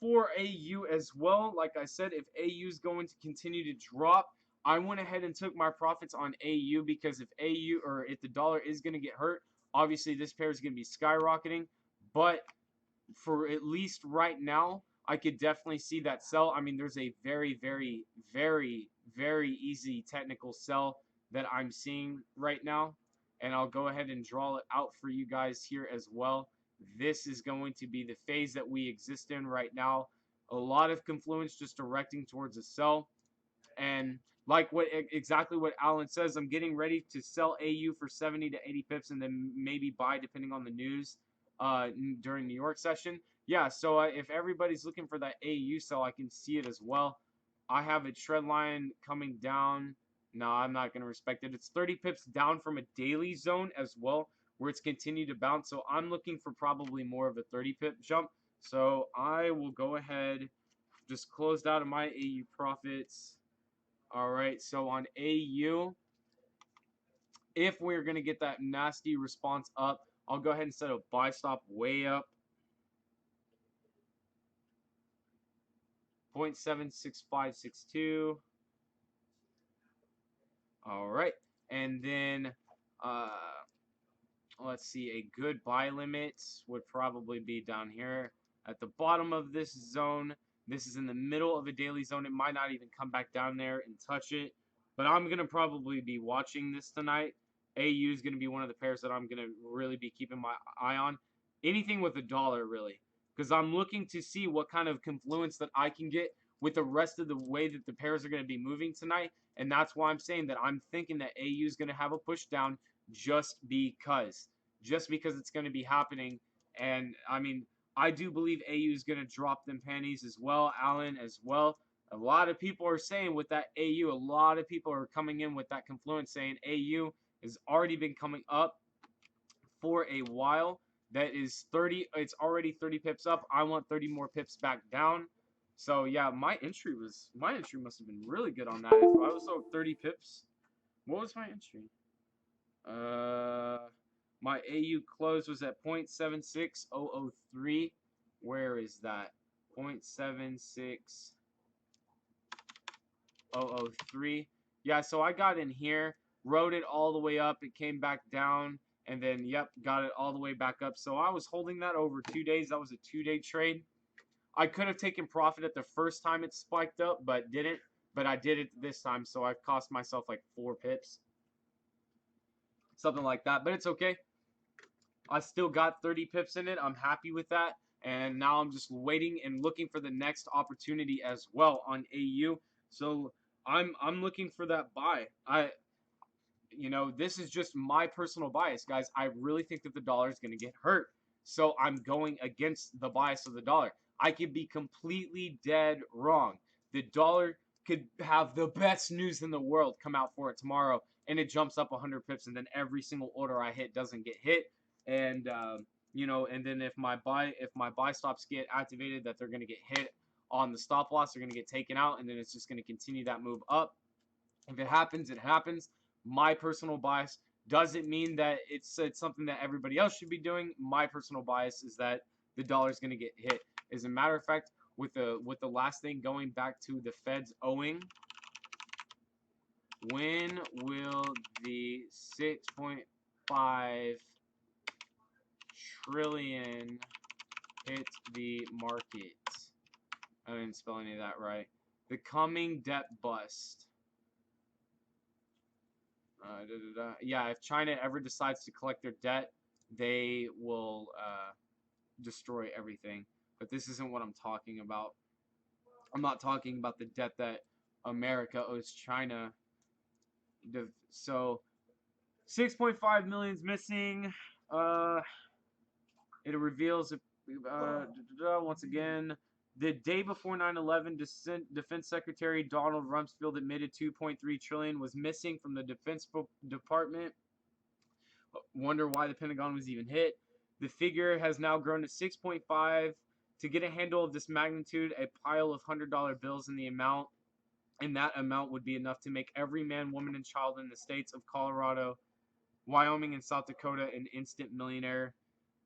for AU as well. Like I said, if AU is going to continue to drop, I went ahead and took my profits on AU because if the dollar is going to get hurt, obviously this pair is going to be skyrocketing. But for at least right now, I could definitely see that sell. I mean, there's a very, very, very, very easy technical sell that I'm seeing right now. And I'll go ahead and draw it out for you guys here as well. This is going to be the phase that we exist in right now. A lot of confluence just directing towards a sell. And like exactly what Alan says, I'm getting ready to sell AU for 70 to 80 pips and then maybe buy depending on the news during New York session. Yeah, so if everybody's looking for that AU sell, I can see it as well. I have a trend line coming down. No, I'm not going to respect it. It's 30 pips down from a daily zone as well, where it's continued to bounce. So I'm looking for probably more of a 30 pip jump. So I will go ahead, just closed out of my AU profits. All right, so on AU, if we're going to get that nasty response up, I'll go ahead and set a buy stop way up. 0.76562. All right. And then let's see, a good buy limit would probably be down here at the bottom of this zone. This is in the middle of a daily zone. It might not even come back down there and touch it. But I'm going to probably be watching this tonight. AU is going to be one of the pairs that I'm going to really be keeping my eye on. Anything with a dollar, really. Because I'm looking to see what kind of confluence that I can get with the rest of the way that the pairs are going to be moving tonight. And that's why I'm saying that I'm thinking that AU is going to have a push down just because. Just because it's going to be happening. And, I mean, I do believe AU is going to drop them panties as well. Allen as well. A lot of people are saying with that AU, a lot of people are coming in with that confluence saying AU has already been coming up for a while. That is 30. It's already 30 pips up. I want 30 more pips back down. So yeah, my entry must have been really good on that. If I was so 30 pips, what was my entry? My AU close was at 0.76003. Where is that? 0.76003. Yeah, so I got in here, rode it all the way up. It came back down, and then, yep, got it all the way back up. So I was holding that over 2 days. That was a 2-day trade. I could have taken profit at the first time it spiked up, but didn't. But I did it this time, so I've cost myself like 4 pips. Something like that, but it's okay. I still got 30 pips in it. I'm happy with that. And now I'm just waiting and looking for the next opportunity as well on AU. So I'm looking for that buy. This is just my personal bias, guys. I really think that the dollar is going to get hurt. So I'm going against the bias of the dollar. I could be completely dead wrong. The dollar could have the best news in the world come out for it tomorrow, and it jumps up 100 pips, and then every single order I hit doesn't get hit. And and then if my buy stops get activated, that they're going to get hit on the stop loss, they're going to get taken out, and then it's just going to continue that move up. If it happens, it happens. My personal bias doesn't mean that it's something that everybody else should be doing. My personal bias is that the dollar is going to get hit. As a matter of fact, with the last thing, going back to the Fed's owing, when will the 6.5 trillion hit the market? I didn't spell any of that right. The coming debt bust. Yeah, if China ever decides to collect their debt, they will destroy everything. But this isn't what I'm talking about. I'm not talking about the debt that America owes China. So 6.5 million is missing. It reveals once again, the day before 9/11, Defense Secretary Donald Rumsfeld admitted 2.3 trillion was missing from the Defense Department. Wonder why the Pentagon was even hit. The figure has now grown to 6.5. To get a handle of this magnitude, a pile of $100 bills in that amount would be enough to make every man, woman, and child in the states of Colorado, Wyoming, and South Dakota an instant millionaire.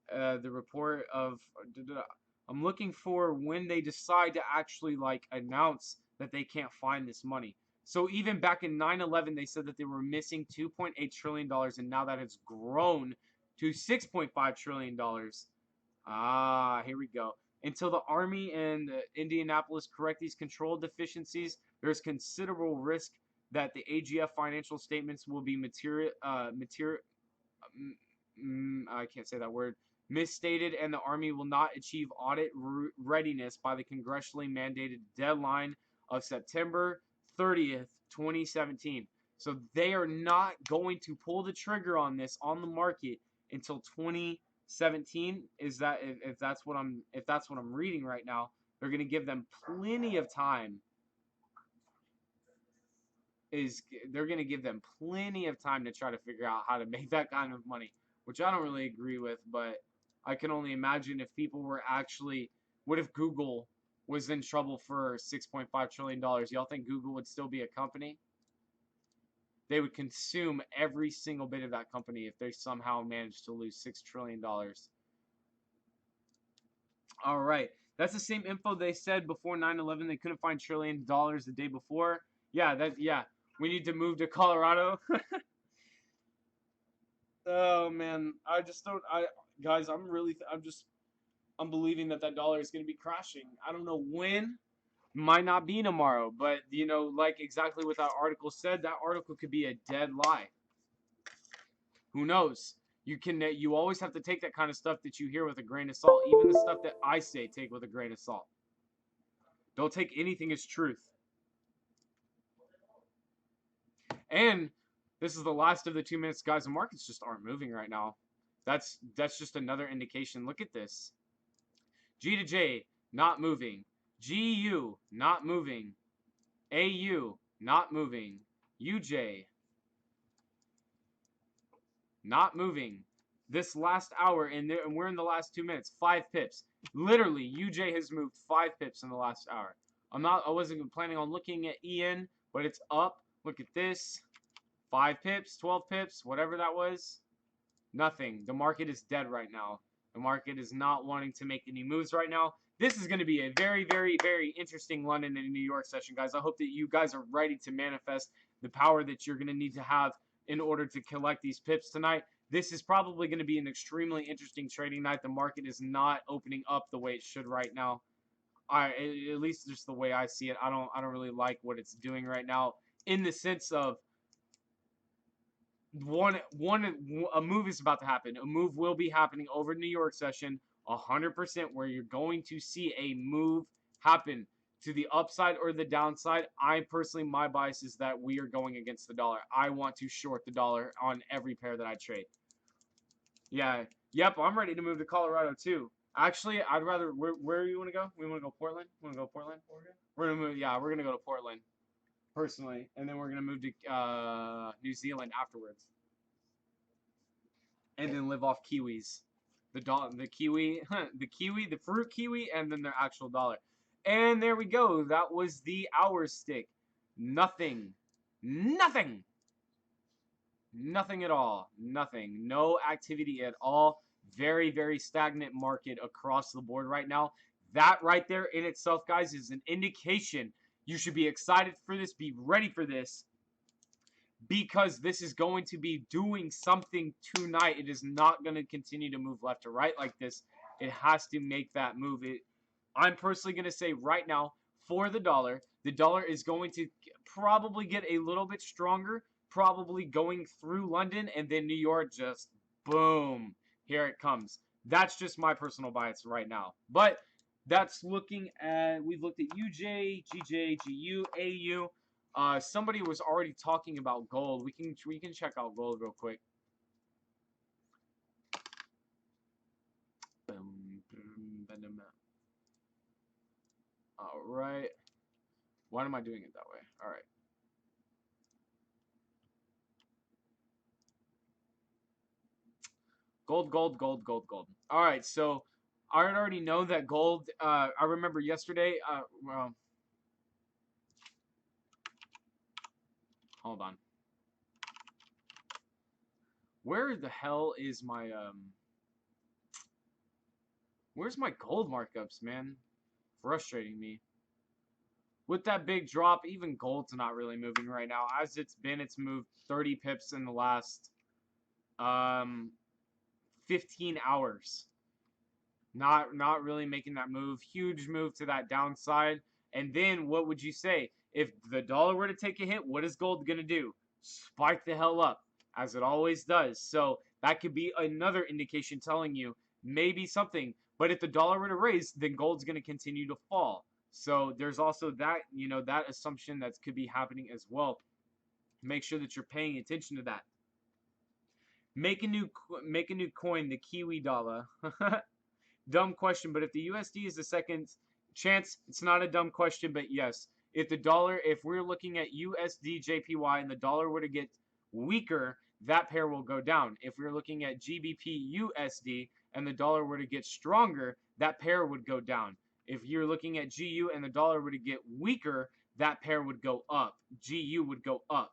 The report of I'm looking for when they decide to actually announce that they can't find this money. So even back in 9/11, they said that they were missing $2.8 trillion, and now that has grown to $6.5 trillion. Here we go. Until the Army and Indianapolis correct these control deficiencies, there's considerable risk that the AGF financial statements will be I can't say that word, misstated, and the Army will not achieve audit readiness by the congressionally mandated deadline of September 30th, 2017. So they are not going to pull the trigger on this on the market until 2017. Is that if that's what I'm reading right now? They're going to give them plenty of time. They're going to give them plenty of time to try to figure out how to make that kind of money, which I don't really agree with, but I can only imagine if people were actually, what if Google was in trouble for $6.5 trillion? Y'all think Google would still be a company? they would consume every single bit of that company if they somehow managed to lose $6 trillion. All right. That's the same info they said before 9/11. They couldn't find $1 trillion the day before. Yeah. We need to move to Colorado. Oh man, I just don't. Guys, I'm believing that dollar is going to be crashing. I don't know when. Might not be tomorrow, but you know, like exactly what that article said, that article could be a dead lie. Who knows? You always have to take that kind of stuff that you hear with a grain of salt. Even the stuff that I say, take with a grain of salt. Don't take anything as truth. And this is the last of the 2 minutes, guys. The markets just aren't moving right now. That's just another indication. Look at this. G to J, not moving. GU, not moving. AU, not moving. UJ, not moving. This last hour, and we're in the last 2 minutes, 5 pips. Literally, UJ has moved 5 pips in the last hour. I wasn't planning on looking at EN, but it's up. Look at this. 5 pips, 12 pips, whatever that was. Nothing. The market is dead right now. The market is not wanting to make any moves right now. This is going to be a very, very, very interesting London and New York session, guys. I hope that you guys are ready to manifest the power that you're going to need to have in order to collect these pips tonight. This is probably going to be an extremely interesting trading night. The market is not opening up the way it should right now. At least just the way I see it. I don't really like what it's doing right now, in the sense of a move is about to happen. A move will be happening over New York session, 100%, where you're going to see a move happen to the upside or the downside. I personally, my bias is that we are going against the dollar. I want to short the dollar on every pair that I trade. Yeah, yep, I'm ready to move to Colorado too. Actually, I'd rather. Where do you want to go? We want to go Portland. Want to go Portland? Oregon? We're gonna move. Yeah, we're gonna go to Portland. Personally, and then we're gonna move to New Zealand afterwards, and then live off kiwis, the kiwi, the fruit kiwi, and then their actual dollar. And there we go. That was the hour stick. Nothing at all. Nothing. No activity at all. Very, very stagnant market across the board right now. That right there in itself, guys, is an indication. You should be excited for this. Be ready for this. Because this is going to be doing something tonight. It is not going to continue to move left to right like this. It has to make that move. I'm personally going to say right now, for the dollar is going to probably get a little bit stronger. Probably going through London, and then New York just, boom, here it comes. That's just my personal bias right now. But that's looking at, we've looked at UJ, GJ, GU, AU. Somebody was already talking about gold. We can check out gold real quick. All right. Why am I doing it that way? All right. Gold. All right. So I already know that gold. I remember yesterday. Well, hold on. Where the hell is my Where's my gold markups, man? Frustrating me. With that big drop, even gold's not really moving right now. As it's moved 30 pips in the last 15 hours. Not really making that move. Huge move to that downside. And then what would you say? If the dollar were to take a hit, what is gold going to do? Spike the hell up, as it always does. So that could be another indication telling you maybe something. But if the dollar were to raise, then gold's going to continue to fall. So there's also that, that assumption that could be happening as well. Make sure that you're paying attention to that. Make a new coin, the Kiwi dollar. Dumb question, but if the USD is the second chance, it's not a dumb question, but yes. If we're looking at USD JPY and the dollar were to get weaker, that pair will go down. If we're looking at GBP USD and the dollar were to get stronger, that pair would go down. If you're looking at GU and the dollar were to get weaker, that pair would go up. GU would go up.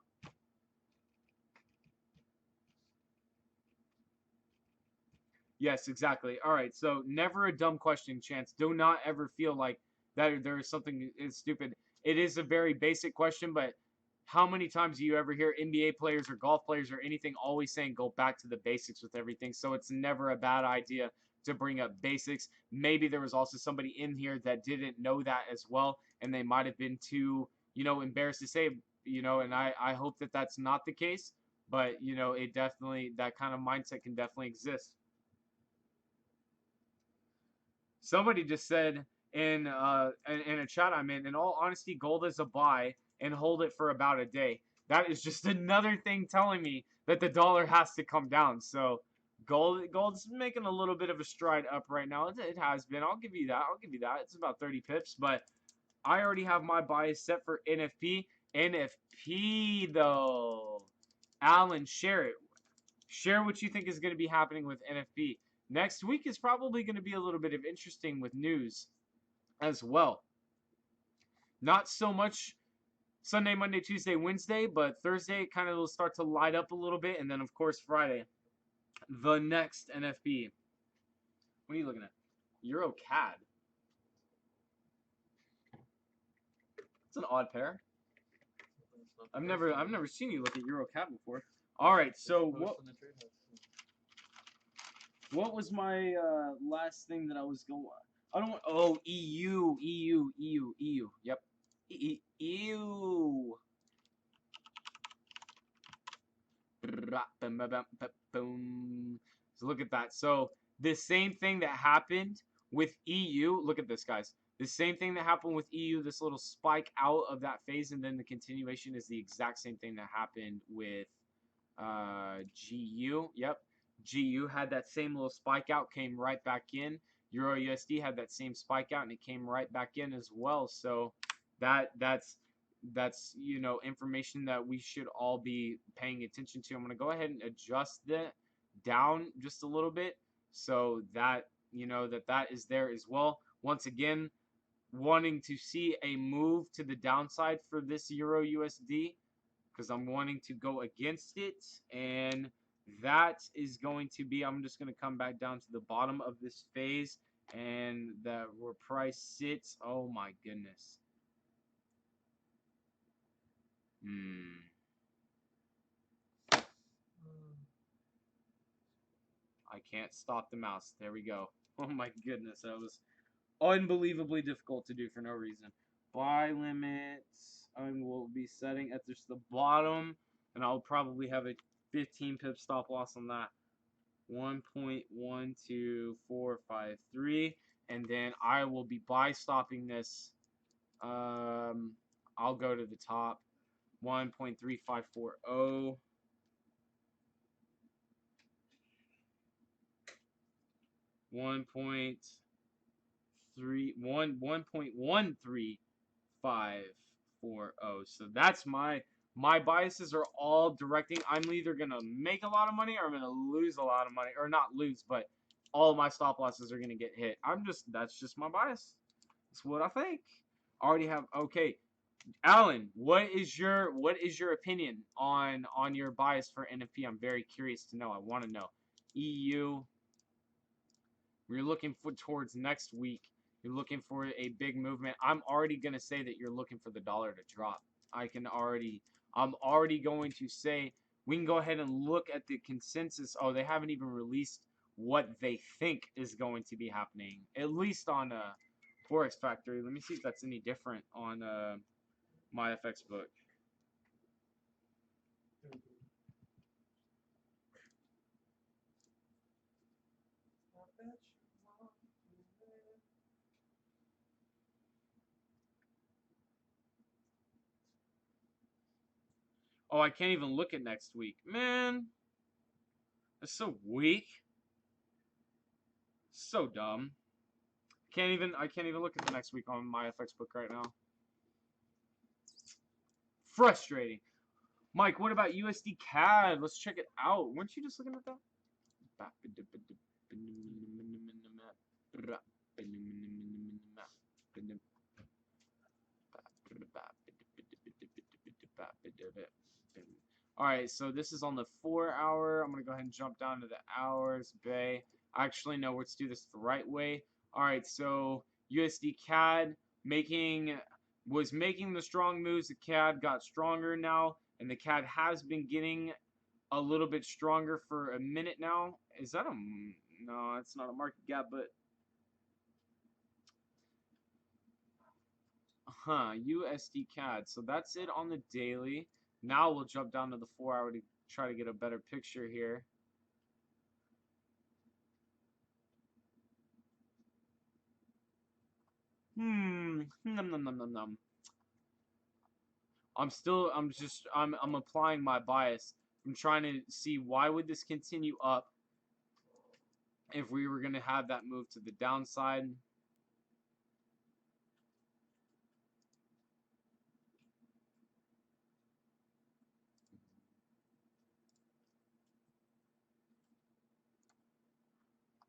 Yes, exactly. All right, so never a dumb question, Chance. Do not ever feel like that there is something is stupid. It is a very basic question, but how many times do you ever hear NBA players or golf players or anything always saying go back to the basics with everything? So it's never a bad idea to bring up basics. Maybe there was also somebody in here that didn't know that as well, and they might have been too, embarrassed to say, and I hope that that's not the case, but, it definitely, that kind of mindset can definitely exist. Somebody just said in a chat I'm in all honesty, gold is a buy and hold it for about a day. That is just another thing telling me that the dollar has to come down. So gold's making a little bit of a stride up right now. It has been. I'll give you that. It's about 30 pips, but I already have my bias set for NFP. NFP though. Alan, share it. Share what you think is going to be happening with NFP. Next week is probably going to be a little bit of interesting with news as well. Not so much Sunday, Monday, Tuesday, Wednesday, but Thursday kind of will start to light up a little bit, and then of course Friday, the next NFP. What are you looking at? Euro CAD. It's an odd pair. I've never seen you look at Euro CAD before. All right, so what was my last thing that I was going? I don't want. Oh, EU. Yep. EU. So look at that. So the same thing that happened with EU. Look at this, guys. The same thing that happened with EU. This little spike out of that phase, and then the continuation is the exact same thing that happened with GU. Yep. GU had that same little spike out, came right back in. Euro USD had that same spike out, and it came right back in as well. So that's information that we should all be paying attention to. I'm going to go ahead and adjust that down just a little bit so that that is there as well. Once again, wanting to see a move to the downside for this Euro USD, because I'm wanting to go against it, and that is going to be, I'm just going to come back down to the bottom of this phase, and that where price sits. Oh my goodness. I can't stop the mouse. There we go. Oh my goodness, that was unbelievably difficult to do for no reason. Buy limits, I will be setting at just the bottom, and I'll probably have a 15 pip stop loss on that. 1.12453, and then I will be buy stopping this. I'll go to the top. 1.3540. 1.1340. So that's my biases are all directing. I'm either gonna make a lot of money or I'm gonna lose a lot of money, or not lose, but all of my stop losses are gonna get hit. That's just my bias. That's what I think. Already have. Okay, Alan, what is your opinion on your bias for NFP? I'm very curious to know. I want to know. EU. We're looking towards next week. You're looking for a big movement. I'm already going to say that you're looking for the dollar to drop. I'm already going to say we can go ahead and look at the consensus. Oh, they haven't even released what they think is going to be happening, at least on Forex Factory. Let me see if that's any different on my FX book. Oh, I can't even look at next week. Man, that's so weak. So dumb. I can't even look at the next week on my FX book right now. Frustrating. Mike, what about USD CAD? Let's check it out. Weren't you just looking at that? Alright, so this is on the 4 hour. I'm going to go ahead and jump down to the hours. Bay. Actually, no, let's do this the right way. All right, so USD CAD was making the strong moves. The CAD got stronger now, and the CAD has been getting a little bit stronger for a minute now. Is that a no? It's not a market gap, but USD CAD. So that's it on the daily. Now we'll jump down to the 4-hour to try to get a better picture here. Num num num num num. I'm applying my bias. I'm trying to see why would this continue up if we were gonna have that move to the downside.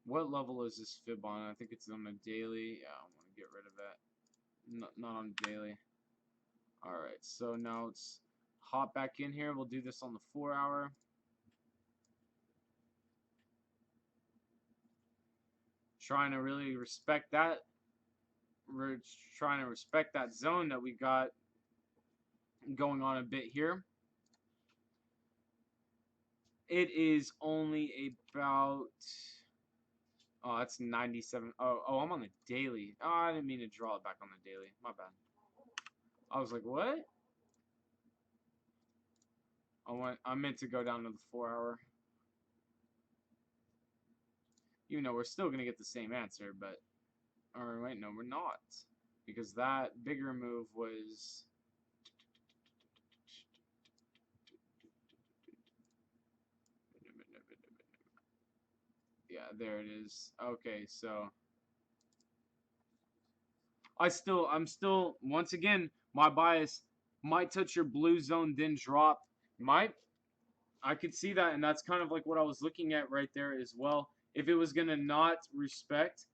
What level is this fib on? I think it's on a daily. Yeah, I want to get rid of that. Not on daily. Alright, so now let's hop back in here. We'll do this on the 4-hour. Trying to really respect that. We're trying to respect that zone that we got going on a bit here. It is only about... Oh, that's 97. Oh, I'm on the daily. Oh, I didn't mean to draw it back on the daily. My bad. I was like, what? I meant to go down to the 4-hour. Even though we're still going to get the same answer, but... Or wait, no, we're not. Because that bigger move was... Yeah, there it is. Okay, so... I'm still, once again, my bias might touch your blue zone, then drop. I could see that, and that's kind of like what I was looking at right there as well. If it was going to not respect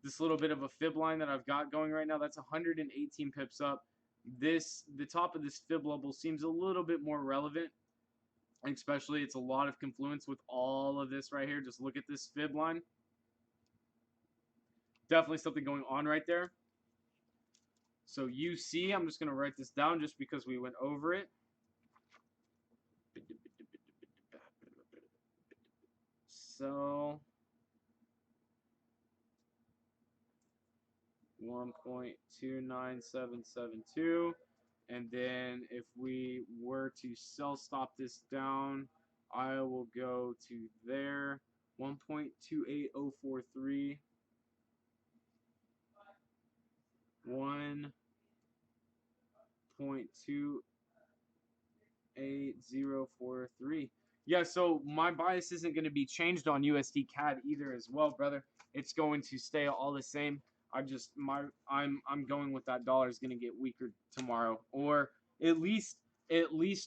this little bit of a fib line that I've got going right now, that's 118 pips up. The top of this fib level seems a little bit more relevant, especially it's a lot of confluence with all of this right here. Just look at this fib line. Definitely something going on right there. So UC, I'm just going to write this down just because we went over it. So 1.29772, and then if we were to sell stop this down, I will go to there 1.28043, 1.28043. Yeah, so my bias isn't going to be changed on USD CAD either as well, brother. It's going to stay all the same. I'm going with that dollar is going to get weaker tomorrow, or at least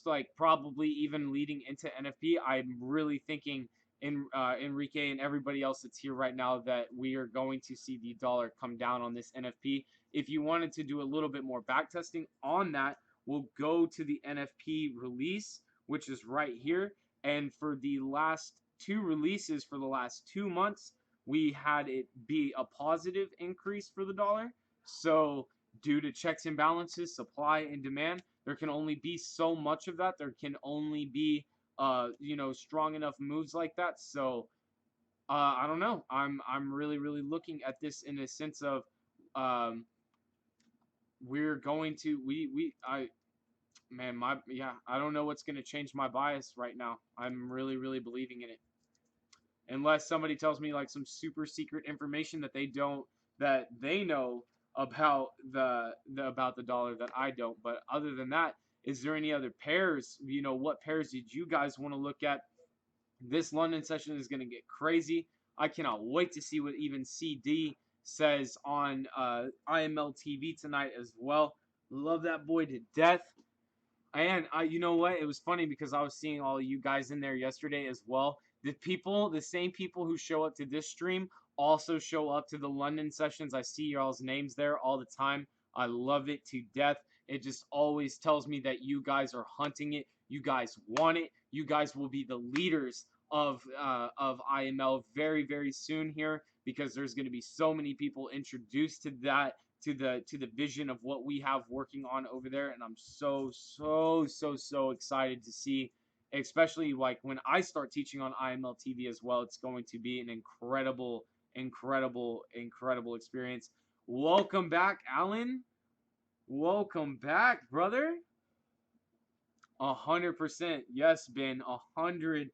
like probably even leading into NFP. I'm really thinking in Enrique and everybody else that's here right now that we are going to see the dollar come down on this NFP. If you wanted to do a little bit more back testing on that, we'll go to the NFP release, which is right here. And for the last 2 releases for the last 2 months, we had it be a positive increase for the dollar. So due to checks and balances, supply and demand, there can only be so much of that. There can only be strong enough moves like that. So I don't know. I'm really looking at this in a sense of we're going to I don't know what's going to change my bias right now. I'm really believing in it. Unless somebody tells me like some super secret information that they know about about the dollar that I don't. But other than that, is there any other pairs? What pairs did you guys want to look at? This London session is going to get crazy. I cannot wait to see what even CD says on IML TV tonight as well. Love that boy to death. And you know what? It was funny because I was seeing all of you guys in there yesterday as well. The same people who show up to this stream also show up to the London sessions. I see y'all's names there all the time. I love it to death. It just always tells me that you guys are hunting it. You guys want it. You guys will be the leaders of IML very, very soon here, because there's going to be so many people introduced to that, to the vision of what we have working on over there, and I'm so excited to see, especially like when I start teaching on IML TV as well. It's going to be an incredible experience. Welcome back, Alan. Welcome back, brother. 100%. Yes, Ben. 100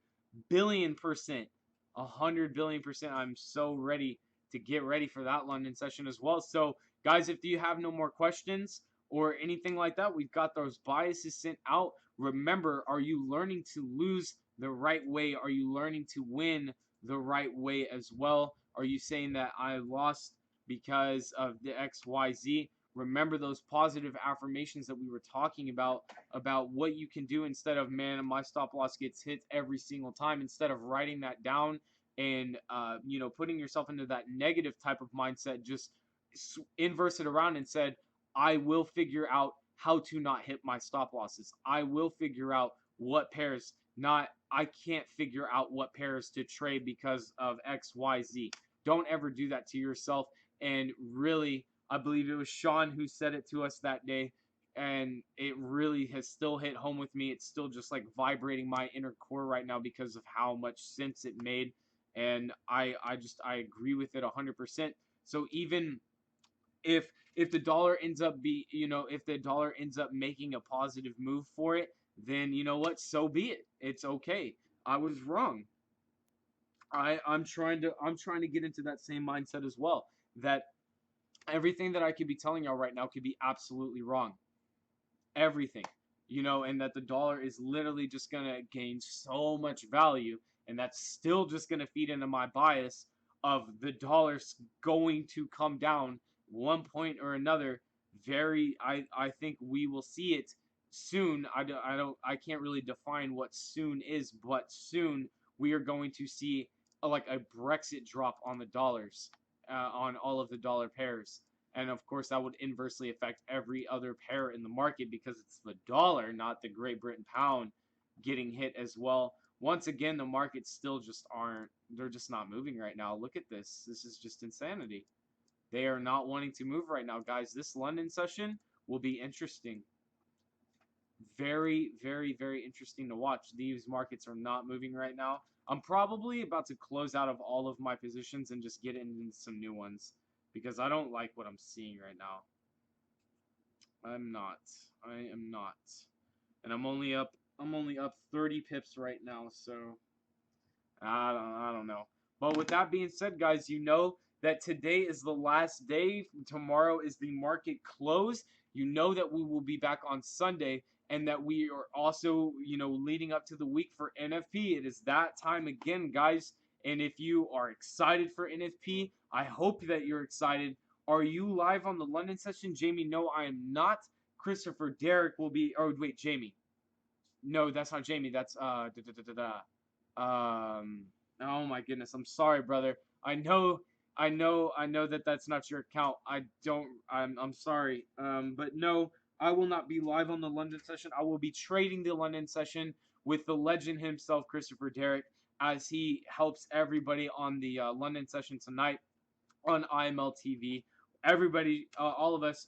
billion%. 100 billion%. I'm so ready to get ready for that London session as well. So, guys, if you have no more questions or anything like that, we've got those biases sent out. Remember, are you learning to lose the right way? Are you learning to win the right way as well? Are you saying that I lost because of the XYZ? Remember those positive affirmations that we were talking about what you can do instead of, man, my stop loss gets hit every single time. Instead of writing that down and putting yourself into that negative type of mindset, just inverse it around and said, I will figure out how to not hit my stop losses. I will figure out what pairs, not I can't figure out what pairs to trade because of XYZ. Don't ever do that to yourself. And really, I believe it was Sean who said it to us that day, and it really has still hit home with me. It's still just like vibrating my inner core right now because of how much sense it made, and I agree with it 100%. So even if the dollar ends up if the dollar ends up making a positive move for it, then you know what? So be it. It's okay. I was wrong. I'm trying to get into that same mindset as well. That everything that I could be telling y'all right now could be absolutely wrong. Everything, and that the dollar is literally just gonna gain so much value, and that's still just gonna feed into my bias of the dollar's going to come down one point or another. I think we will see it soon. I can't really define what soon is, but soon we are going to see like a Brexit drop on the dollars, on all of the dollar pairs. And of course, that would inversely affect every other pair in the market because it's the dollar, not the Great Britain pound, getting hit as well. Once again, the markets still just aren't, they're just not moving right now. Look at this. This is just insanity. They are not wanting to move right now, guys. This London session will be interesting. Very interesting to watch. These markets are not moving right now. I'm probably about to close out of all of my positions and just get into some new ones, because I don't like what I'm seeing right now. I am not. And I'm only up 30 pips right now, so I don't know. But with that being said, guys, you know that today is the last day. Tomorrow is the market close. You know that we will be back on Sunday, and that we are also, leading up to the week for NFP. It is that time again, guys. And if you are excited for NFP, I hope that you're excited. Are you live on the London session? Jamie, no, I am not. Christopher Derek will be, oh, wait, Jamie. No, that's not Jamie. That's, oh my goodness. I'm sorry, brother. I know that that's not your account. I'm sorry. But no, I will not be live on the London session. I will be trading the London session with the legend himself, Christopher Derek, as he helps everybody on the London session tonight on IML TV. Everybody, all of us.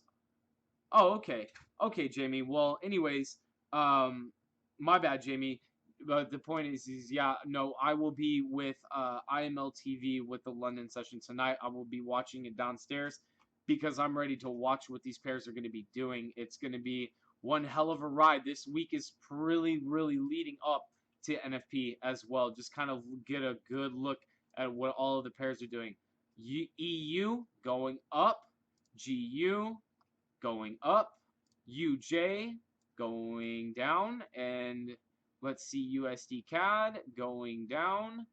Oh, okay. Okay, Jamie. Well, anyways, my bad, Jamie. But the point is yeah, no, I will be with IML TV with the London session tonight. I will be watching it downstairs because I'm ready to watch what these pairs are going to be doing. It's going to be one hell of a ride. This week is really leading up to NFP as well. Just kind of get a good look at what all of the pairs are doing. EU going up, GU going up, UJ going down, and let's see, USD CAD going down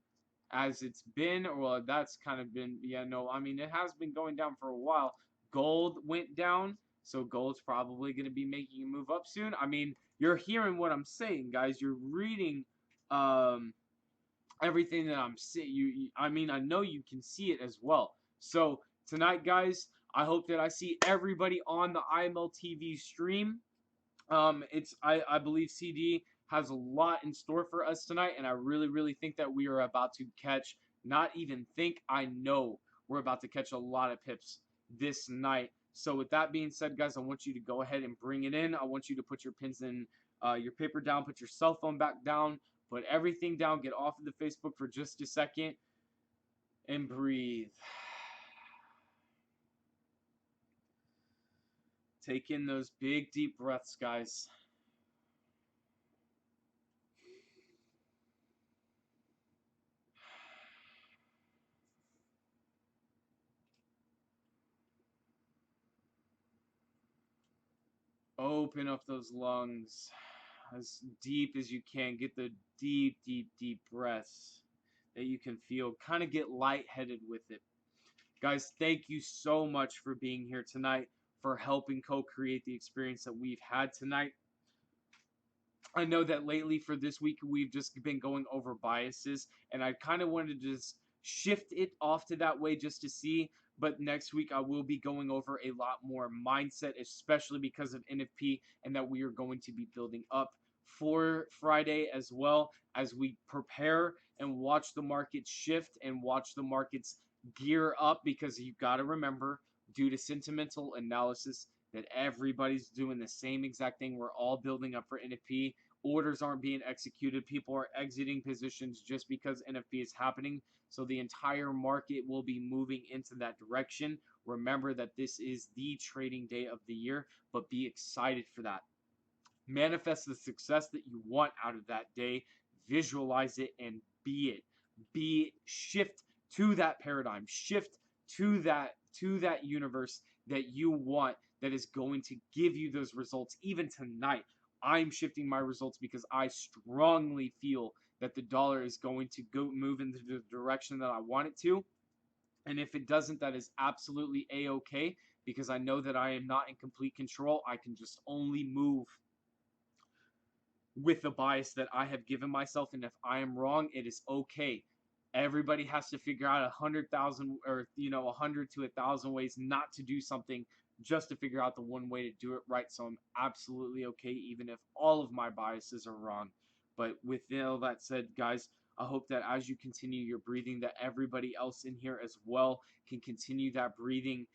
as it's been. Well, that's kind of been, yeah, no, I mean, it has been going down for a while. Gold went down, so gold's probably going to be making a move up soon. I mean, you're hearing what I'm saying, guys. You're reading everything that I'm saying. I mean, I know you can see it as well. So tonight, guys, I hope that I see everybody on the IML TV stream. I believe CD has a lot in store for us tonight, and I really, really think that we are about to catch, not even think, I know we're about to catch a lot of pips this night. So with that being said, guys, I want you to go ahead and bring it in. I want you to put your pins in, your paper down, put your cell phone back down, put everything down, get off of the Facebook for just a second, and breathe. Take in those big, deep breaths, guys. Open up those lungs as deep as you can. Get the deep, deep, deep breaths that you can feel. Kind of get lightheaded with it. Guys, thank you so much for being here tonight, for helping co-create the experience that we've had tonight. I know that lately for this week, we've just been going over biases, and I kind of wanted to just shift it off to that way just to see. But next week, I will be going over a lot more mindset, especially because of NFP, and that we are going to be building up for Friday as well as we prepare and watch the market shift and watch the markets gear up, because you've got to remember, due to sentimental analysis, that everybody's doing the same exact thing. We're all building up for NFP. Orders aren't being executed. People are exiting positions just because NFP is happening. So the entire market will be moving into that direction. Remember that this is the trading day of the year, but be excited for that. Manifest the success that you want out of that day. Visualize it and be it. Shift to that paradigm. Shift to that universe that you want, that is going to give you those results. Even tonight, I'm shifting my results because I strongly feel that the dollar is going to move into the direction that I want it to. And if it doesn't, that is absolutely a-okay, because I know that I am not in complete control. I can just only move with the bias that I have given myself, and if I am wrong, it is okay. Everybody has to figure out 100,000 or 100 to 1,000 ways not to do something, just to figure out the one way to do it right. So I'm absolutely okay, even if all of my biases are wrong. But with all that said, guys, I hope that as you continue your breathing, that everybody else in here as well can continue that breathing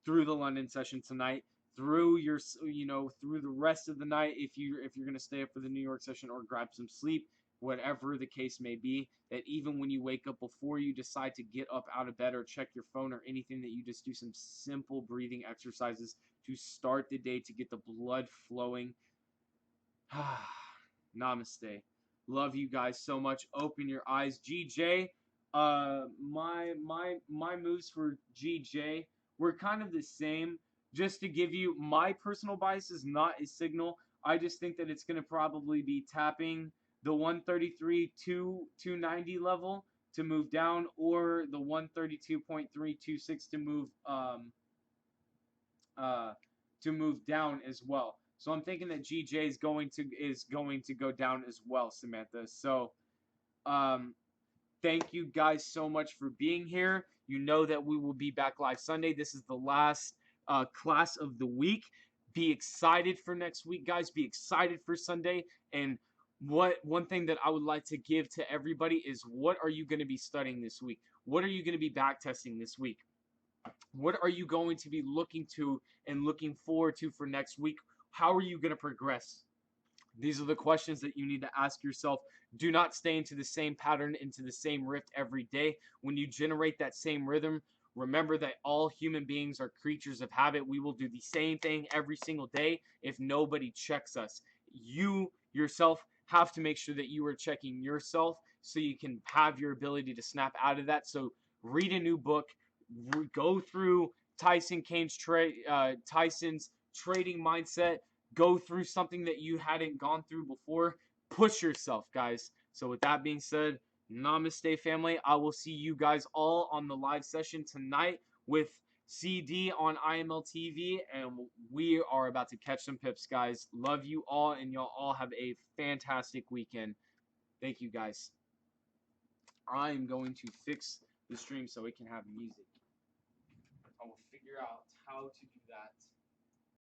through the London session tonight, through your through the rest of the night, if you're going to stay up for the New York session, or grab some sleep, whatever the case may be. That even when you wake up, before you decide to get up out of bed or check your phone or anything, that you just do some simple breathing exercises to start the day, to get the blood flowing. Namaste. Love you guys so much. Open your eyes. GJ, my moves for GJ were kind of the same. Just to give you my personal bias, is not a signal. I just think that it's going to probably be tapping the 133 to 290 level to move down, or the 132.326 to move down as well. So I'm thinking that GJ is going to go down as well, Samantha. So thank you guys so much for being here. You know that we will be back live Sunday. This is the last class of the week. Be excited for next week, guys. Be excited for Sunday. And one thing that I would like to give to everybody is, what are you going to be studying this week? What are you going to be back testing this week? What are you going to be looking to and looking forward to for next week? How are you going to progress? These are the questions that you need to ask yourself. Do not stay into the same pattern, into the same rift every day. When you generate that same rhythm, remember that all human beings are creatures of habit. We will do the same thing every single day if nobody checks us. You yourself have to make sure that you are checking yourself, so you can have your ability to snap out of that. So read a new book, go through Tyson's trading mindset, go through something that you hadn't gone through before. Push yourself, guys. So with that being said, namaste, family. I will see you guys all on the live session tonight with CD on IML TV, and we are about to catch some pips, guys. Love you all, and y'all all have a fantastic weekend. Thank you, guys. I'm going to fix the stream so it can have music. I will figure out how to do that.